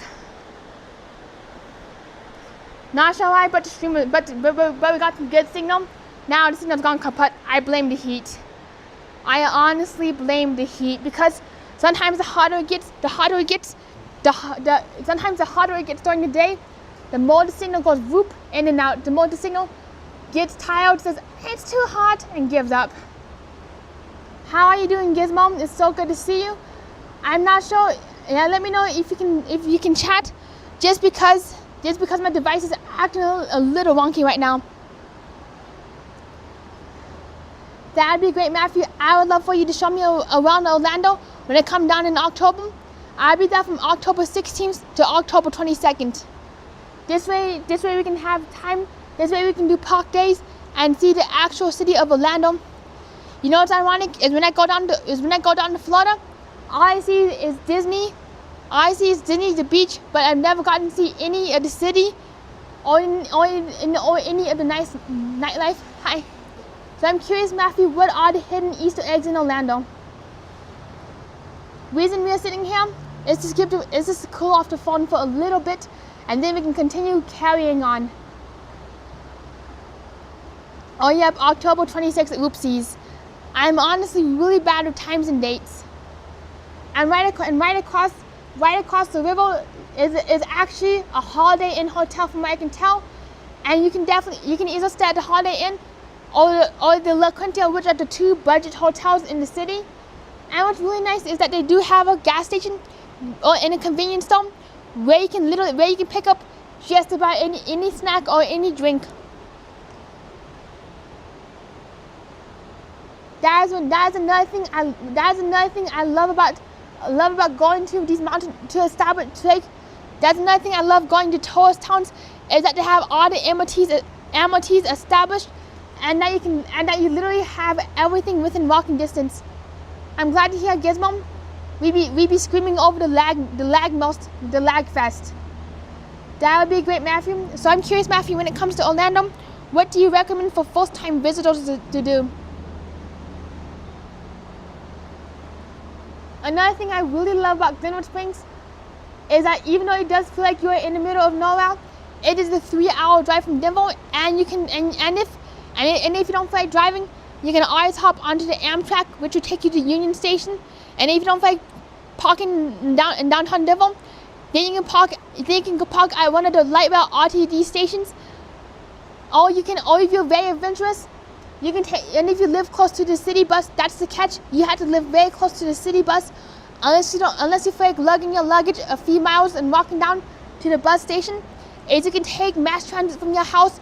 Not sure why, but we got some good signal. Now the signal's gone kaput. I blame the heat. I honestly blame the heat because sometimes the hotter it gets during the day, the more the signal goes whoop in and out. The more the signal gets tired, says it's too hot, and gives up. How are you doing, Gizmo? It's so good to see you. I'm not sure. Yeah, let me know if you can chat. Just because my device is acting a little wonky right now. That'd be great, Matthew. I would love for you to show me around Orlando when I come down in October. I'll be there from October 16th to October 22nd. This way we can have time. This way we can do park days and see the actual city of Orlando. You know what's ironic is when I go down to Florida, all I see is Disney. All I see is Disney, the beach, but I've never gotten to see any of the city or any of the nice nightlife. Hi. So I'm curious, Matthew, what are the hidden Easter eggs in Orlando? Reason we are sitting here is to cool off the phone for a little bit, and then we can continue carrying on. Oh yep, October 26th, oopsies. I'm honestly really bad with times and dates. And right across the river is actually a Holiday Inn hotel from what I can tell. And you can either stay at the Holiday Inn or the La Quinta, which are the two budget hotels in the city. And what's really nice is that they do have a gas station or in a convenience store where you can pick up just about any snack or any drink. That is another thing I love about going to these mountains to establish. That's another thing I love going to tourist towns is that they have all the amenities established, and that you literally have everything within walking distance. I'm glad to hear, Gizmo. We be screaming over the lag fest. That would be great, Matthew. So I'm curious, Matthew, when it comes to Orlando, what do you recommend for first-time visitors to do? Another thing I really love about Glenwood Springs is that even though it does feel like you're in the middle of nowhere, it is a 3-hour drive from Denver, and if you don't feel like driving, you can always hop onto the Amtrak, which will take you to Union Station. And if you don't feel like parking in downtown Denver, then you can park at one of the light rail RTD stations. Or if you're very adventurous, you can take, and if you live close to the city bus, that's the catch. You have to live very close to the city bus, unless you feel like lugging your luggage a few miles and walking down to the bus station. Is you can take mass transit from your house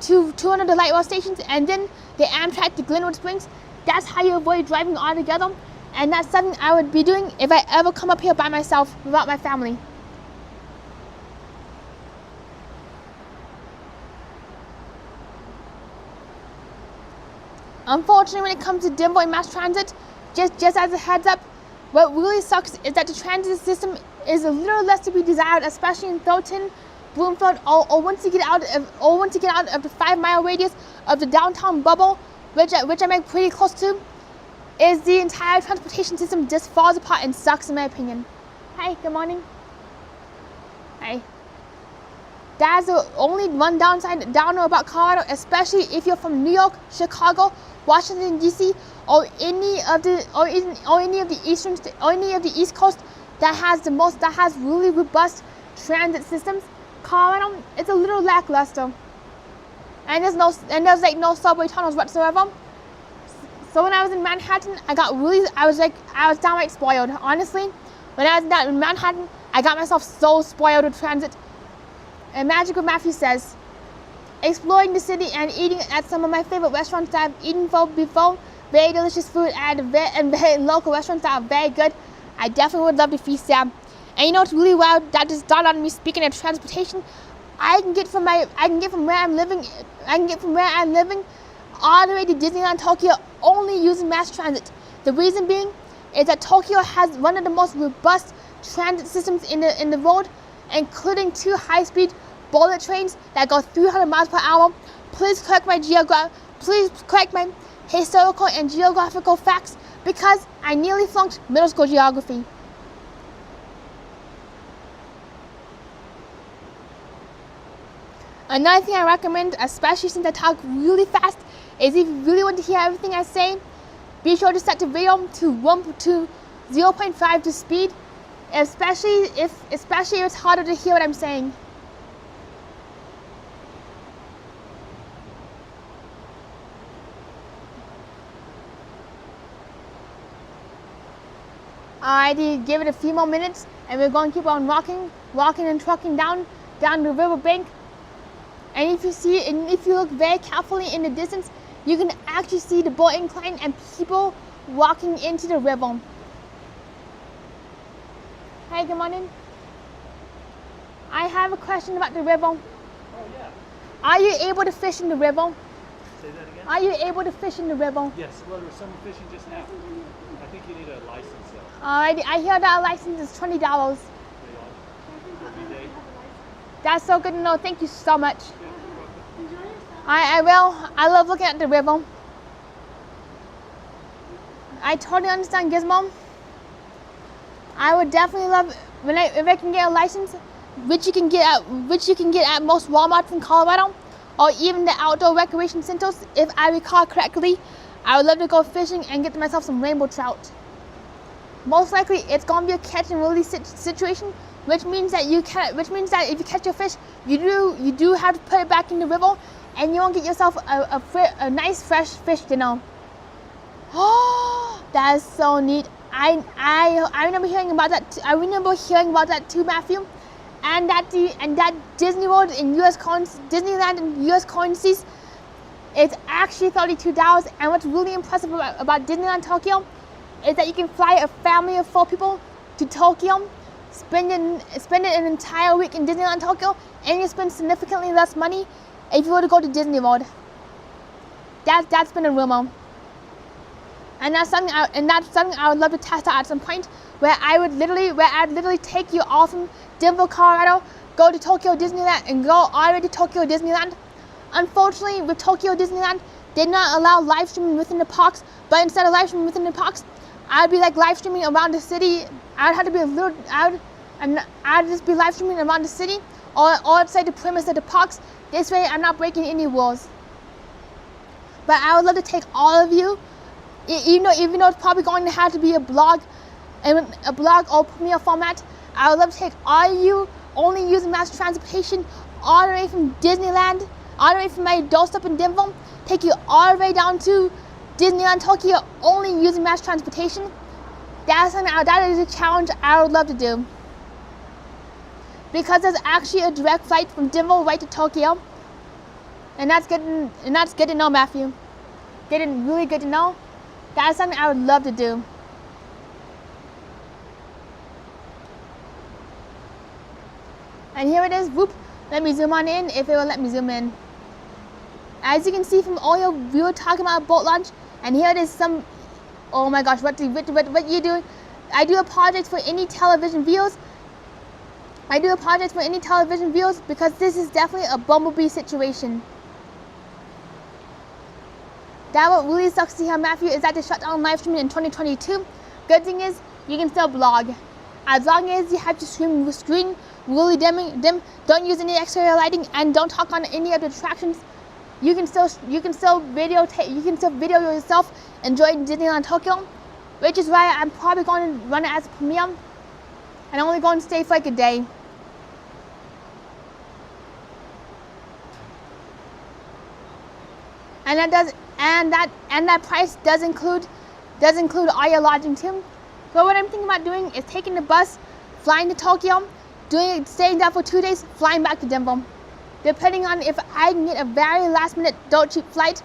to one of the light rail stations, and then the Amtrak to Glenwood Springs. That's how you avoid driving altogether. And that's something I would be doing if I ever come up here by myself without my family. Unfortunately, when it comes to Denver and mass transit, just as a heads up, what really sucks is that the transit system is a little less to be desired, especially in Thornton, Bloomfield, or once you get out of the 5-mile radius of the downtown bubble, which I make pretty close to, is the entire transportation system just falls apart and sucks in my opinion. Hi, good morning. Hi. That's the only one downside down about Colorado, especially if you're from New York, Chicago, Washington D.C., or any of the East Coast that has really robust transit systems. Colorado, it's a little lackluster, and there's no subway tunnels whatsoever. So when I was in Manhattan, I was downright spoiled. Honestly, when I was in Manhattan, I got myself so spoiled with transit. And Magic with Matthew says, exploring the city and eating at some of my favorite restaurants that I've eaten before, very delicious food and very local restaurants that are very good. I definitely would love to feast there. And you know what's really wild? That just dawned on me. Speaking of transportation, I can get from where I'm living all the way to Disneyland Tokyo only using mass transit. The reason being is that Tokyo has one of the most robust transit systems in the world, including 2 high-speed bullet trains that go 300 miles per hour. Please correct my historical and geographical facts because I nearly flunked middle school geography. Another thing I recommend, especially since I talk really fast, is if you really want to hear everything I say, be sure to set the video to 0.5 to speed, especially if it's harder to hear what I'm saying. Alrighty, give it a few more minutes, and we're going to keep on walking and trucking down the riverbank. And if you look very carefully in the distance, you can actually see the boat incline and people walking into the river. Hey, good morning. I have a question about the river. Oh, yeah. Are you able to fish in the river? Say that again? Are you able to fish in the river? Yes, well, there was someone fishing just now. I think you need a license, though. Alrighty, I hear that a license is $20. Every day. That's so good to know. Thank you so much. I will. I love looking at the river. I totally understand, Gizmo. I would definitely love if I can get a license, which you can get at most Walmarts in Colorado, or even the outdoor recreation centers. If I recall correctly, I would love to go fishing and get myself some rainbow trout. Most likely, it's gonna be a catch and release situation, which means that if you catch your fish, you do have to put it back in the river, and you won't get yourself a nice fresh fish dinner. Oh, that is so neat. I remember hearing about that. I remember hearing about that too, Matthew. And that Disney World in Disneyland in U.S. currencies, it's actually $32. And what's really impressive about Disneyland Tokyo is that you can fly a family of 4 people to Tokyo, spend an entire week in Disneyland Tokyo, and you spend significantly less money if you were to go to Disney World. That's been a rumor. And that's something I would love to test out at some point, where I'd literally take you all from Denver, Colorado, go to Tokyo Disneyland, and go all the way to Tokyo Disneyland. Unfortunately, with Tokyo Disneyland, they did not allow live streaming within the parks, but instead of live streaming within the parks, I'd be like live streaming around the city. I'd just be live streaming around the city, or outside the premise of the parks. This way, I'm not breaking any rules. But I would love to take all of you, even though it's probably going to have to be a blog or Premiere format. I would love to take all of you, only using mass transportation, all the way from Disneyland, all the way from my doorstep in Denver, take you all the way down to Disneyland Tokyo, only using mass transportation. That is a challenge I would love to do. Because there's actually a direct flight from Denver right to Tokyo. And that's good to know, Matthew. didn't really get to know, that's something I would love to do. And here it is. Whoop. Let me zoom on in if it will let me zoom in. As you can see from all we were talking about boat launch, and here it is some, oh my gosh, what you doing? I do apologize for any television views. Because this is definitely a bumblebee situation. That what really sucks to hear, Matthew, is that they shut down live streaming in 2022. Good thing is, you can still blog. As long as you have your screen really dim, don't use any exterior lighting, and don't talk on any of the distractions. You can still video yourself enjoying Disneyland Tokyo, which is why I'm probably going to run it as a premiere, and I'm only going to stay for like a day. And that price does include all your lodging too. But what I'm thinking about doing is taking the bus, flying to Tokyo, staying there for 2 days, flying back to Denver. Depending on if I can get a very last minute dirt cheap flight.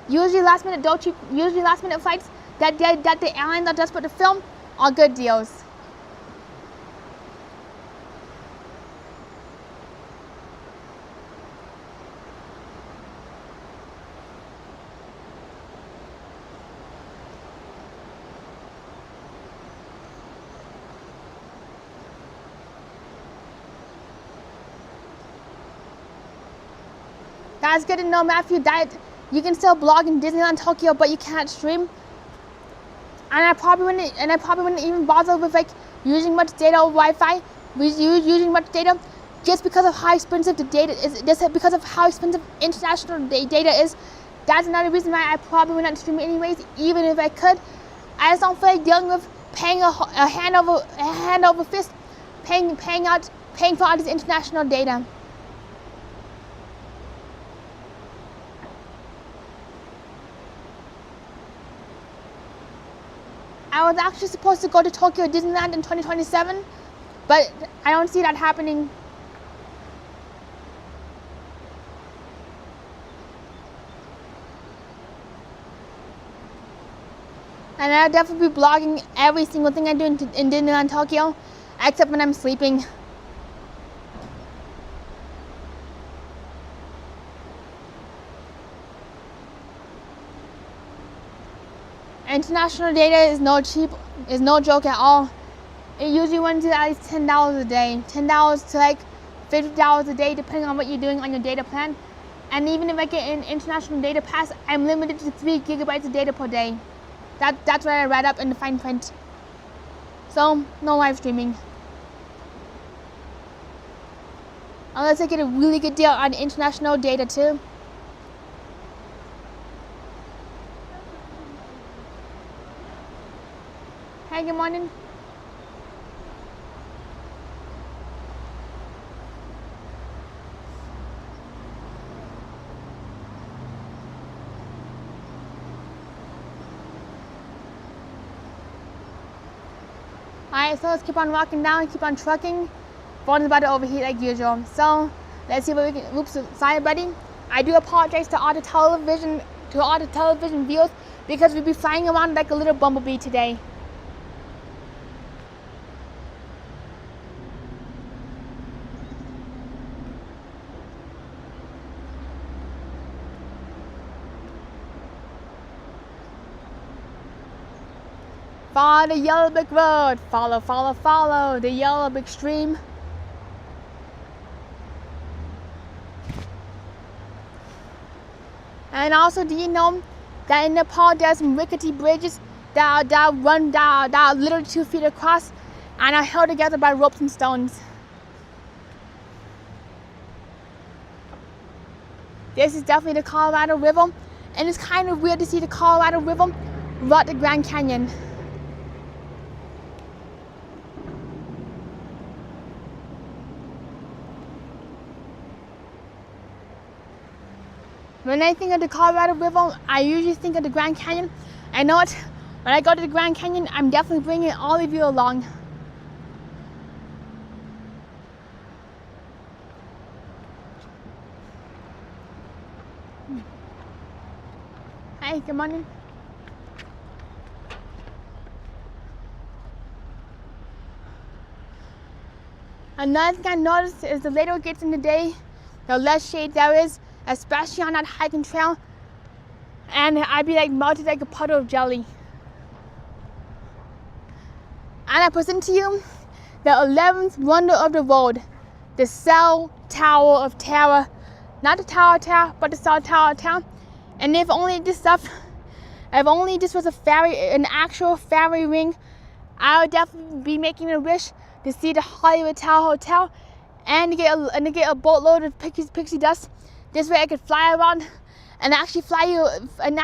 Usually last minute flights that the airlines are desperate to film are good deals. That's good to know, Matthew, that you can still blog in Disneyland Tokyo, but you can't stream. And I probably wouldn't even bother with like using much data or Wi-Fi. Using much data, just because of how expensive the data is. Just because of how expensive international data is. That's another reason why I probably would not stream anyways, even if I could. I just don't feel like dealing with paying a hand over fist, paying for all this international data. I was actually supposed to go to Tokyo Disneyland in 2027, but I don't see that happening. And I'll definitely be blogging every single thing I do in Disneyland Tokyo, except when I'm sleeping. International data is no joke at all. It usually runs at least $10 a day, $10 to like $50 a day, depending on what you're doing on your data plan. And even if I get an international data pass, I'm limited to 3 gigabytes of data per day. That's what I read up in the fine print. So no live streaming, unless I get a really good deal on international data too. Hey, good morning. Alright, so let's keep on rocking down, keep on trucking. Phone is about to overheat like usual. So let's see what we can. Oops, sorry, buddy. I do apologize to all the television viewers because we'll be flying around like a little bumblebee today. Follow the yellow brick road. Follow the yellow brick stream. And also, do you know that in Nepal there's some rickety bridges that are literally 2 feet across and are held together by ropes and stones? This is definitely the Colorado River, and it's kind of weird to see the Colorado River without the Grand Canyon. When I think of the Colorado River, I usually think of the Grand Canyon. I know it. When I go to the Grand Canyon, I'm definitely bringing all of you along. Hi, good morning. Another thing I noticed is the later it gets in the day, the less shade there is, especially on that hiking trail. And I'd be like melted like a puddle of jelly. And I present to you the 11th wonder of the world, the Cell Tower of Terror. Not the Tower of Terror, but the Cell Tower of Terror. And if only this was an actual fairy ring, I would definitely be making a wish to see the Hollywood Tower Hotel and to get a boatload of pixie dust. This way I could fly around and actually fly you, and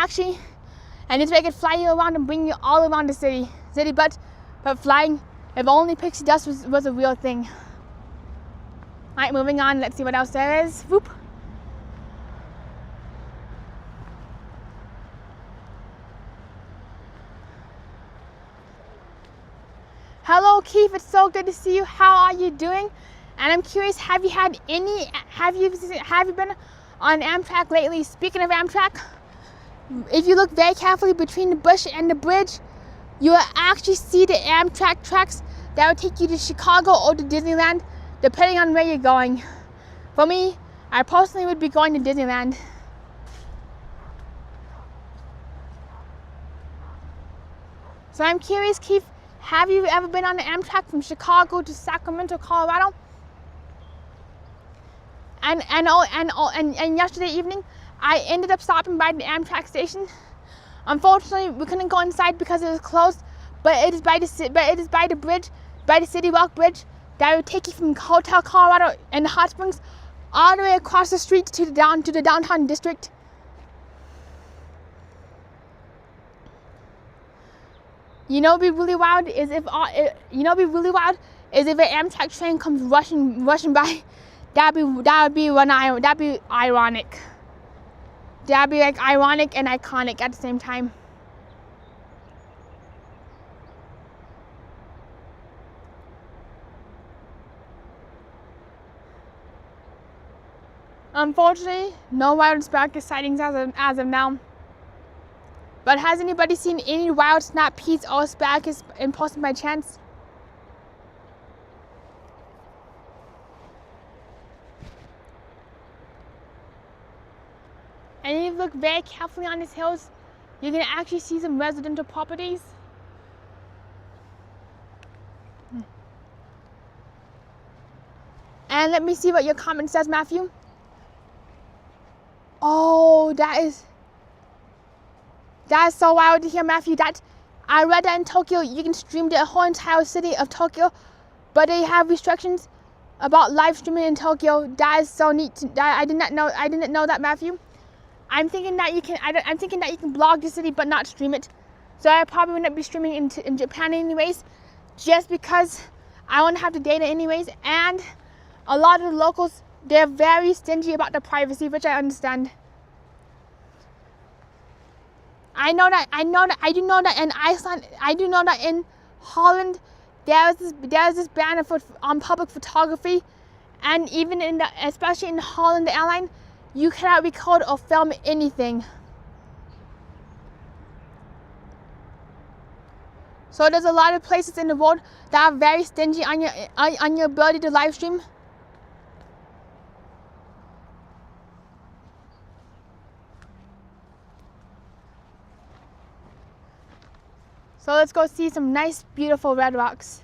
this way I could fly you around and bring you all around the city, but flying. If only pixie dust was a real thing. All right, moving on. Let's see what else there is. Whoop. Hello, Keith. It's so good to see you. How are you doing? And I'm curious, have you been on Amtrak lately? Speaking of Amtrak, if you look very carefully between the bush and the bridge, you will actually see the Amtrak tracks that will take you to Chicago or to Disneyland, depending on where you're going. For me, I personally would be going to Disneyland. So I'm curious, Keith, have you ever been on the Amtrak from Chicago to Sacramento, Colorado? And yesterday evening, I ended up stopping by the Amtrak station. Unfortunately, we couldn't go inside because it was closed, but it is by the bridge, by the City Walk Bridge, that will take you from Hotel Colorado and the Hot Springs all the way across the street to the downtown district. You know, what'd be really wild is if an Amtrak train comes rushing by. That'd be ironic. That'd be like ironic and iconic at the same time. Unfortunately, no wild Sparkus sightings as of now. But has anybody seen any wild snap peas or Sparkus in person by chance? And if you look very carefully on these hills, you can actually see some residential properties. And let me see what your comment says, Matthew. Oh, that is so wild to hear, Matthew. I read that in Tokyo you can stream the whole entire city of Tokyo, but they have restrictions about live streaming in Tokyo. That is so neat. I didn't know that, Matthew. I'm thinking that you can blog the city but not stream it. So I probably wouldn't be streaming in Japan anyways, just because I won't have the data anyways. And a lot of the locals, they're very stingy about the privacy, which I understand. I do know that in Iceland, I do know that in Holland, there's this ban on public photography, and even especially in Holland, the airline, you cannot record or film anything. So there's a lot of places in the world that are very stingy on your ability to live stream. So let's go see some nice, beautiful red rocks.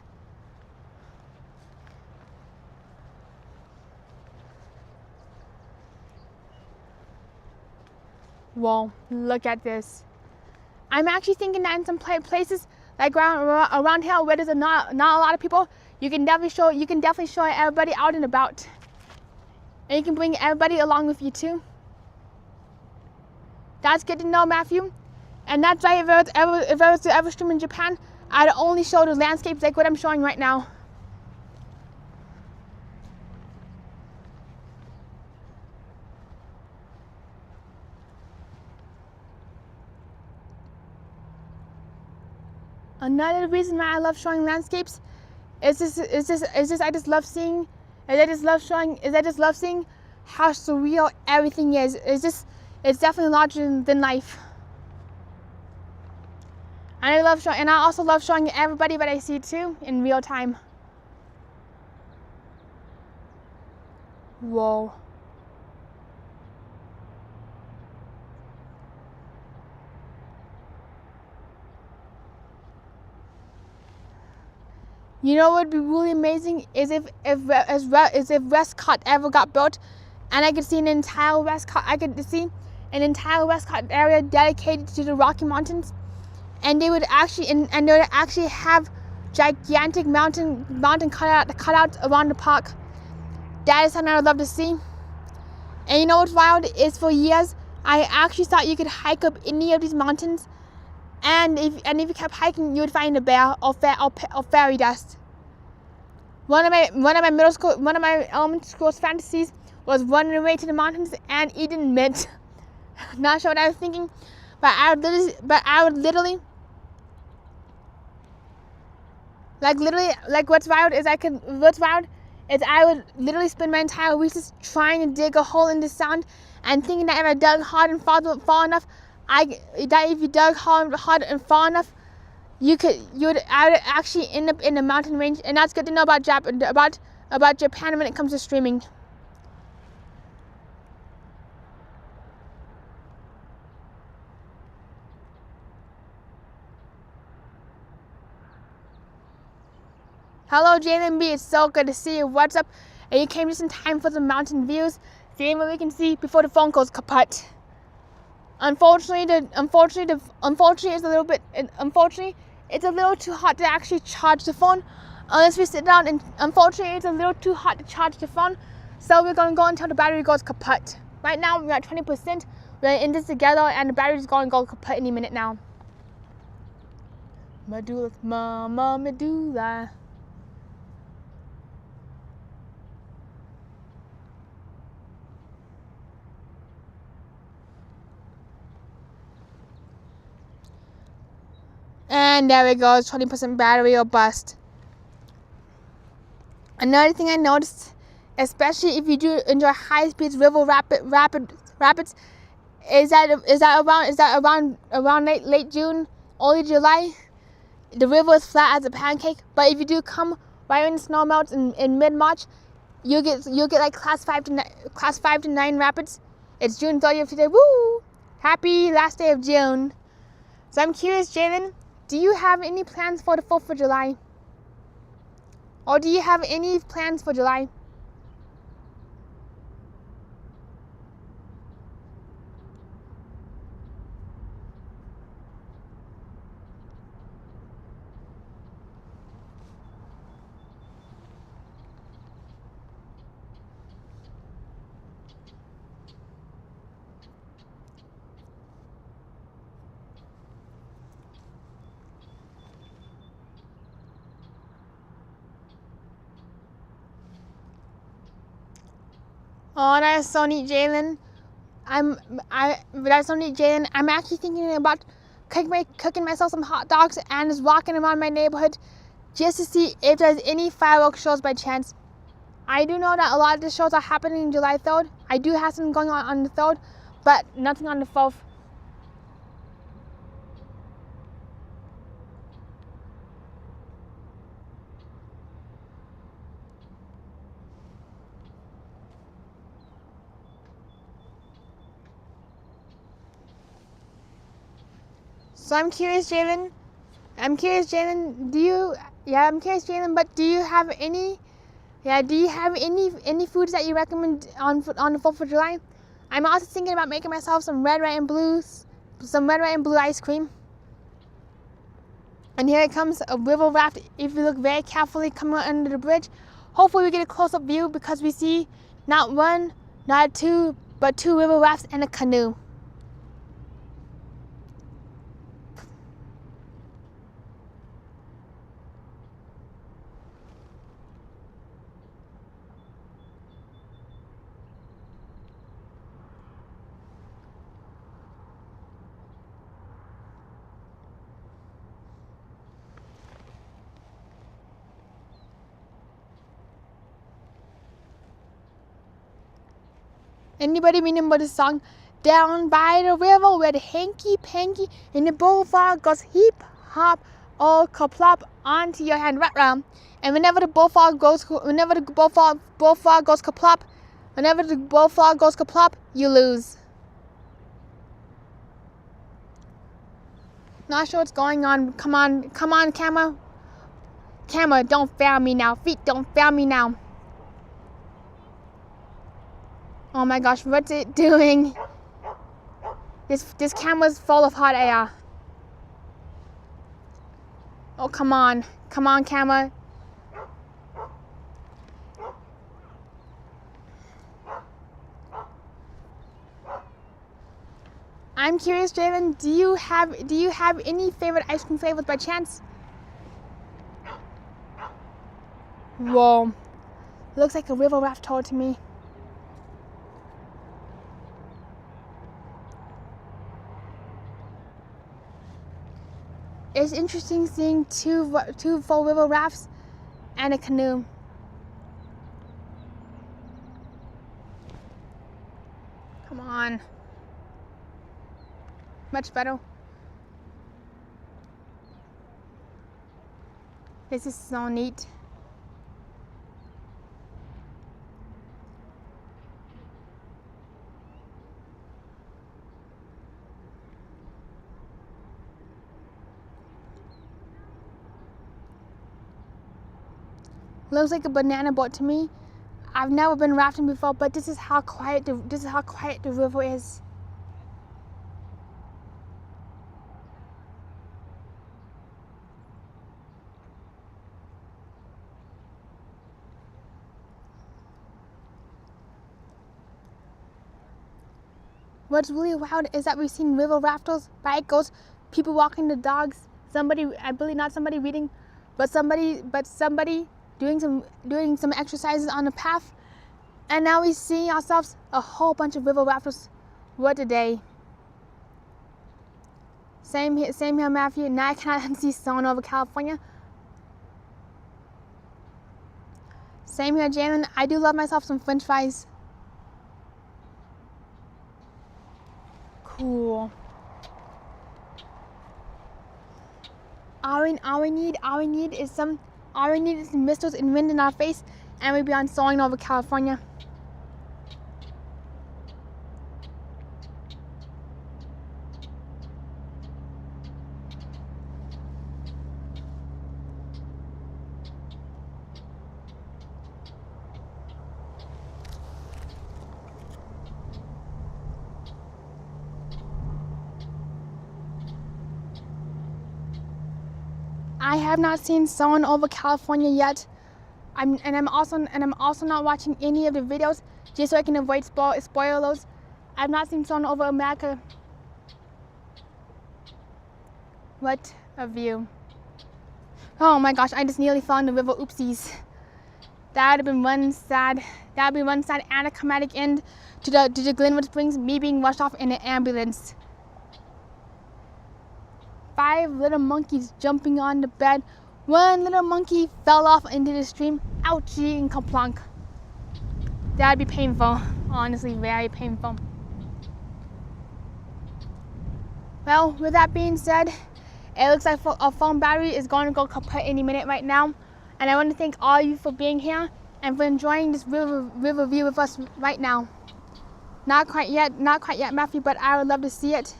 Whoa, look at this. I'm actually thinking that in some places like around here where there's not a lot of people, you can definitely show everybody out and about. And you can bring everybody along with you too. That's good to know, Matthew. And that's why if I was to ever stream in Japan, I'd only show the landscapes like what I'm showing right now. Another reason why I love showing landscapes is I just love seeing how surreal everything is. It's definitely larger than life. And I also love showing everybody what I see too in real time. Whoa. You know what would be really amazing is if Westcott ever got built, and I could see an entire Westcott area dedicated to the Rocky Mountains, and they would actually have gigantic mountain cutouts around the park. That is something I would love to see. And you know what's wild is for years I actually thought you could hike up any of these mountains, and if you kept hiking, you would find a bear or fairy dust. One of my elementary school's fantasies was running away to the mountains and eating mint. Not sure what I was thinking, but I would literally what's wild is I would literally spend my entire recess trying to dig a hole in the sand and thinking that if I dug hard and far enough, I would actually end up in the mountain range. And that's good to know about Japan when it comes to streaming. Hello, Jalen B. It's so good to see you. What's up? And you came just in time for the mountain views. Seeing what we can see before the phone goes kaput. Unfortunately, it's a little too hot to actually charge the phone unless we sit down. And unfortunately, it's a little too hot to charge the phone. So we're gonna go until the battery goes kaput. Right now, we're at 20%. We're in this together, and the battery's gonna go kaput any minute now. Medulla, mama, medulla. And there we go, 20% battery or bust. Another thing I noticed, especially if you do enjoy high-speed river rapids, is that around late June, early July, the river is flat as a pancake. But if you do come right when the snow melts in mid-March, you'll get like class 5 to 9 rapids. It's June 30th today. Woo! Happy last day of June. So I'm curious, Jalen, do you have any plans for the 4th of July? Or do you have any plans for July? Oh, that's so neat, Jalen. I'm actually thinking about cooking myself some hot dogs and just walking around my neighborhood just to see if there's any fireworks shows by chance. I do know that a lot of the shows are happening July 3rd. I do have something going on the 3rd, but nothing on the 4th. So I'm curious, Jalen. But do you have any foods that you recommend on the 4th of July? I'm also thinking about making myself some red, white, and blue ice cream. And here it comes, a river raft. If you look very carefully coming under the bridge, hopefully we get a close-up view because we see not one, not two, but 2 river rafts and a canoe. Anybody remember the song? Down by the river where the hanky-panky and the boulevard goes hip hop or kaplop onto your hand right round. And whenever the bullfrog goes kaplop, you lose. Not sure what's going on. Come on, camera. Camera, don't fail me now. Feet, don't fail me now. Oh my gosh, what's it doing? This camera's full of hot air. Oh, come on, camera. I'm curious, Jalen, do you have any favorite ice cream flavors by chance? Whoa, looks like a river raft tour to me. It's interesting seeing two full river rafts and a canoe. Come on. Much better. This is so neat. Looks like a banana boat to me. I've never been rafting before, but this is how quiet the river is. What's really wild is that we've seen river rafters, bikers, people walking the dogs, somebody, I believe not somebody reading, but somebody doing some exercises on the path. And now we see ourselves a whole bunch of river rafters. What a day. Same here, Matthew. Now I cannot see someone over California. Same here, Jalen. I do love myself some French fries. Cool. All we need is some missiles and wind in our face, and we'll be on soaring over California. I have not seen someone over California yet. I'm also not watching any of the videos just so I can avoid spoilers. I've not seen someone over America. What a view. Oh my gosh, I just nearly fell in the river. Oopsies. That would have been one sad anticlimactic end to the Glenwood Springs, me being rushed off in an ambulance. 5 little monkeys jumping on the bed. One little monkey fell off into the stream. Ouchie and kaplunk. That'd be painful. Honestly, very painful. Well, with that being said, it looks like our phone battery is going to go kaput any minute right now. And I want to thank all of you for being here and for enjoying this river view with us right now. Not quite yet, Matthew, but I would love to see it.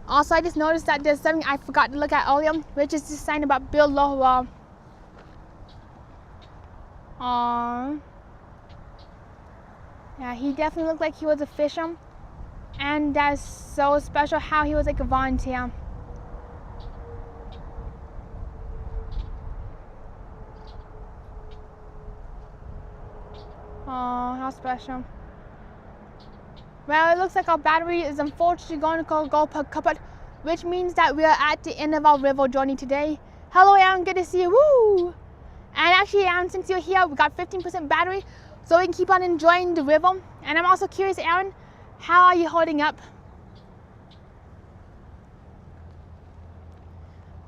Also, I just noticed that there's something I forgot to look at earlier, which is this sign about Bill Lowell. Aww. Yeah, he definitely looked like he was a fisher. And that's so special how he was like a volunteer. Oh, how special. Well, it looks like our battery is unfortunately going to go kaput, which means that we are at the end of our river journey today. Hello, Aaron, good to see you. Woo! And actually, Aaron, since you're here, we got 15% battery, so we can keep on enjoying the river. And I'm also curious, Aaron, how are you holding up?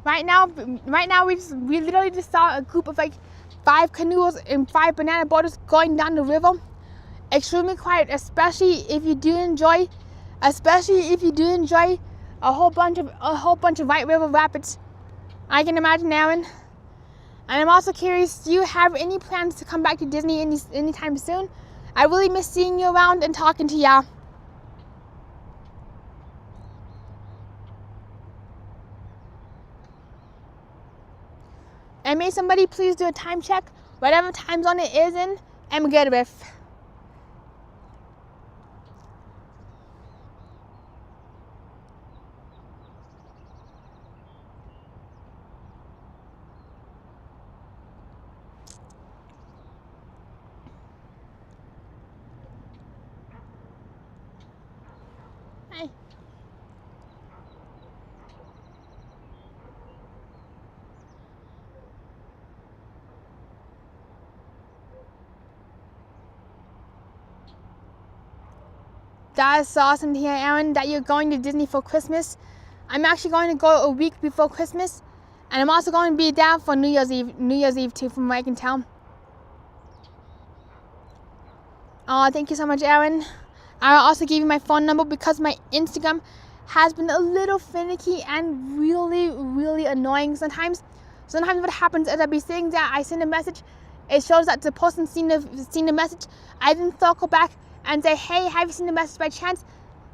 Right now, we literally just saw a group of like 5 canoes and 5 banana boaters going down the river. Extremely quiet, especially if you do enjoy a whole bunch of White River Rapids. I can imagine, Aaron. And I'm also curious, do you have any plans to come back to Disney anytime soon? I really miss seeing you around and talking to ya. And may somebody please do a time check, whatever time zone it is in, I'm good with. Hi. That is so awesome to hear, Aaron, that you're going to Disney for Christmas. I'm actually going to go a week before Christmas, and I'm also going to be down for New Year's Eve too, from what I can tell. Oh, thank you so much, Aaron. I'll also give you my phone number because my Instagram has been a little finicky and really, really annoying sometimes. Sometimes what happens is I'll be sitting there, I send a message, it shows that the person seen the message, I then circle back and say, hey, have you seen the message by chance?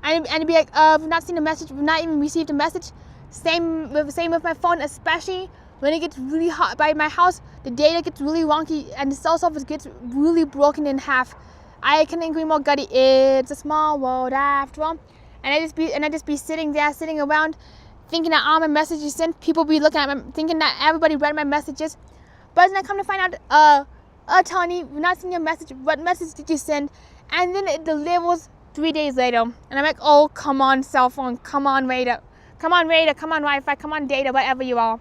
And it'd be like, we've not seen the message, we've not even received a message. Same with my phone, especially when it gets really hot by my house, the data gets really wonky and the cell service gets really broken in half. I couldn't agree more, Gutty. It's a small world after all. And I just be sitting there, sitting around, thinking that all my messages sent. People be looking at me, thinking that everybody read my messages. But then I come to find out, Tony, we're not seeing your message. What message did you send? And then it delivers 3 days later. And I'm like, oh, come on, cell phone. Come on, Raider. Come on, Raider. Come on, Wi-Fi. Come on, data, whatever you are.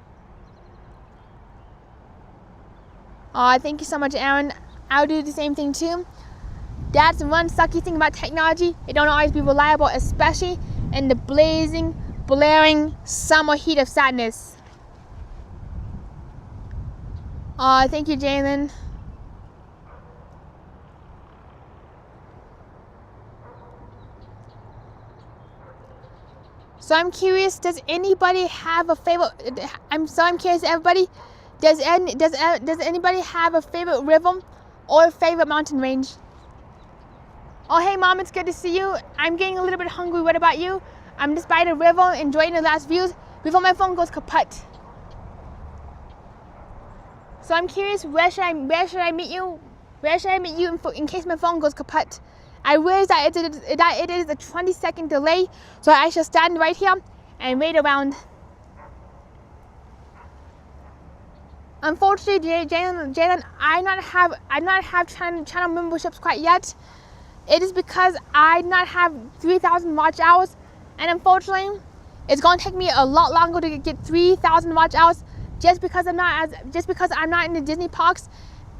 Oh, thank you so much, Aaron. I'll do the same thing, too. That's one sucky thing about technology. It don't always be reliable, especially in the blazing, blaring summer heat of sadness. Oh, thank you, Jalen. So I'm curious, does anybody have a favorite? I'm curious, everybody. Does anybody have a favorite river or a favorite mountain range? Oh, hey, Mom, it's good to see you. I'm getting a little bit hungry. What about you? I'm just by the river, enjoying the last views before my phone goes kaput. So I'm curious, where should I meet you? Where should I meet you in case my phone goes kaput? I realize that it is a 20-second delay, so I shall stand right here and wait around. Unfortunately, Jalen, I not have channel memberships quite yet. It is because I do not have 3,000 watch hours, and unfortunately, it's going to take me a lot longer to get 3,000 watch hours just because I'm not in the Disney parks,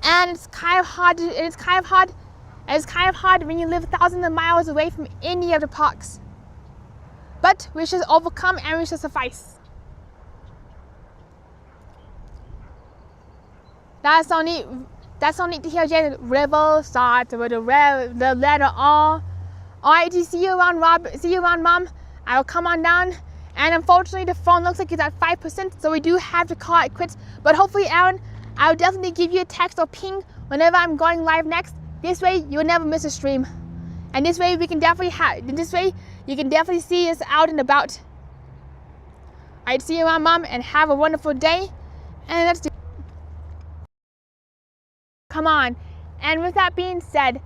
and it's kind of hard. It's kind of hard when you live thousands of miles away from any of the parks. But we shall overcome and we shall suffice. That's so neat. That's so neat to hear, Jay. River starts with the letter R. Alright, see you around, Rob. See you around, Mom. I will come on down. And unfortunately, the phone looks like it's at 5%, so we do have to call it quits. But hopefully, Aaron, I will definitely give you a text or ping whenever I'm going live next. This way, you'll never miss a stream. And this way, you can definitely see us out and about. Alright, see you around, Mom, and have a wonderful day. And let's do. Come on. And with that being said,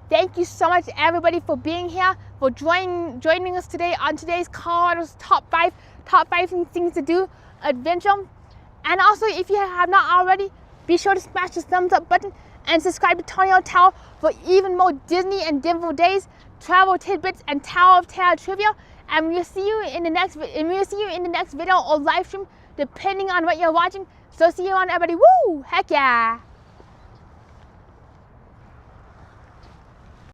thank you so much, everybody, for being here, for joining us today on today's Colorado's top five things to do adventure. And also, if you have not already, be sure to smash the thumbs up button and subscribe to Tony Hotel for even more Disney and Denver days, travel tidbits, and Tower of Terror trivia. And we'll see you in the next video or live stream, depending on what you're watching. So see you on, everybody. Woo! Heck yeah!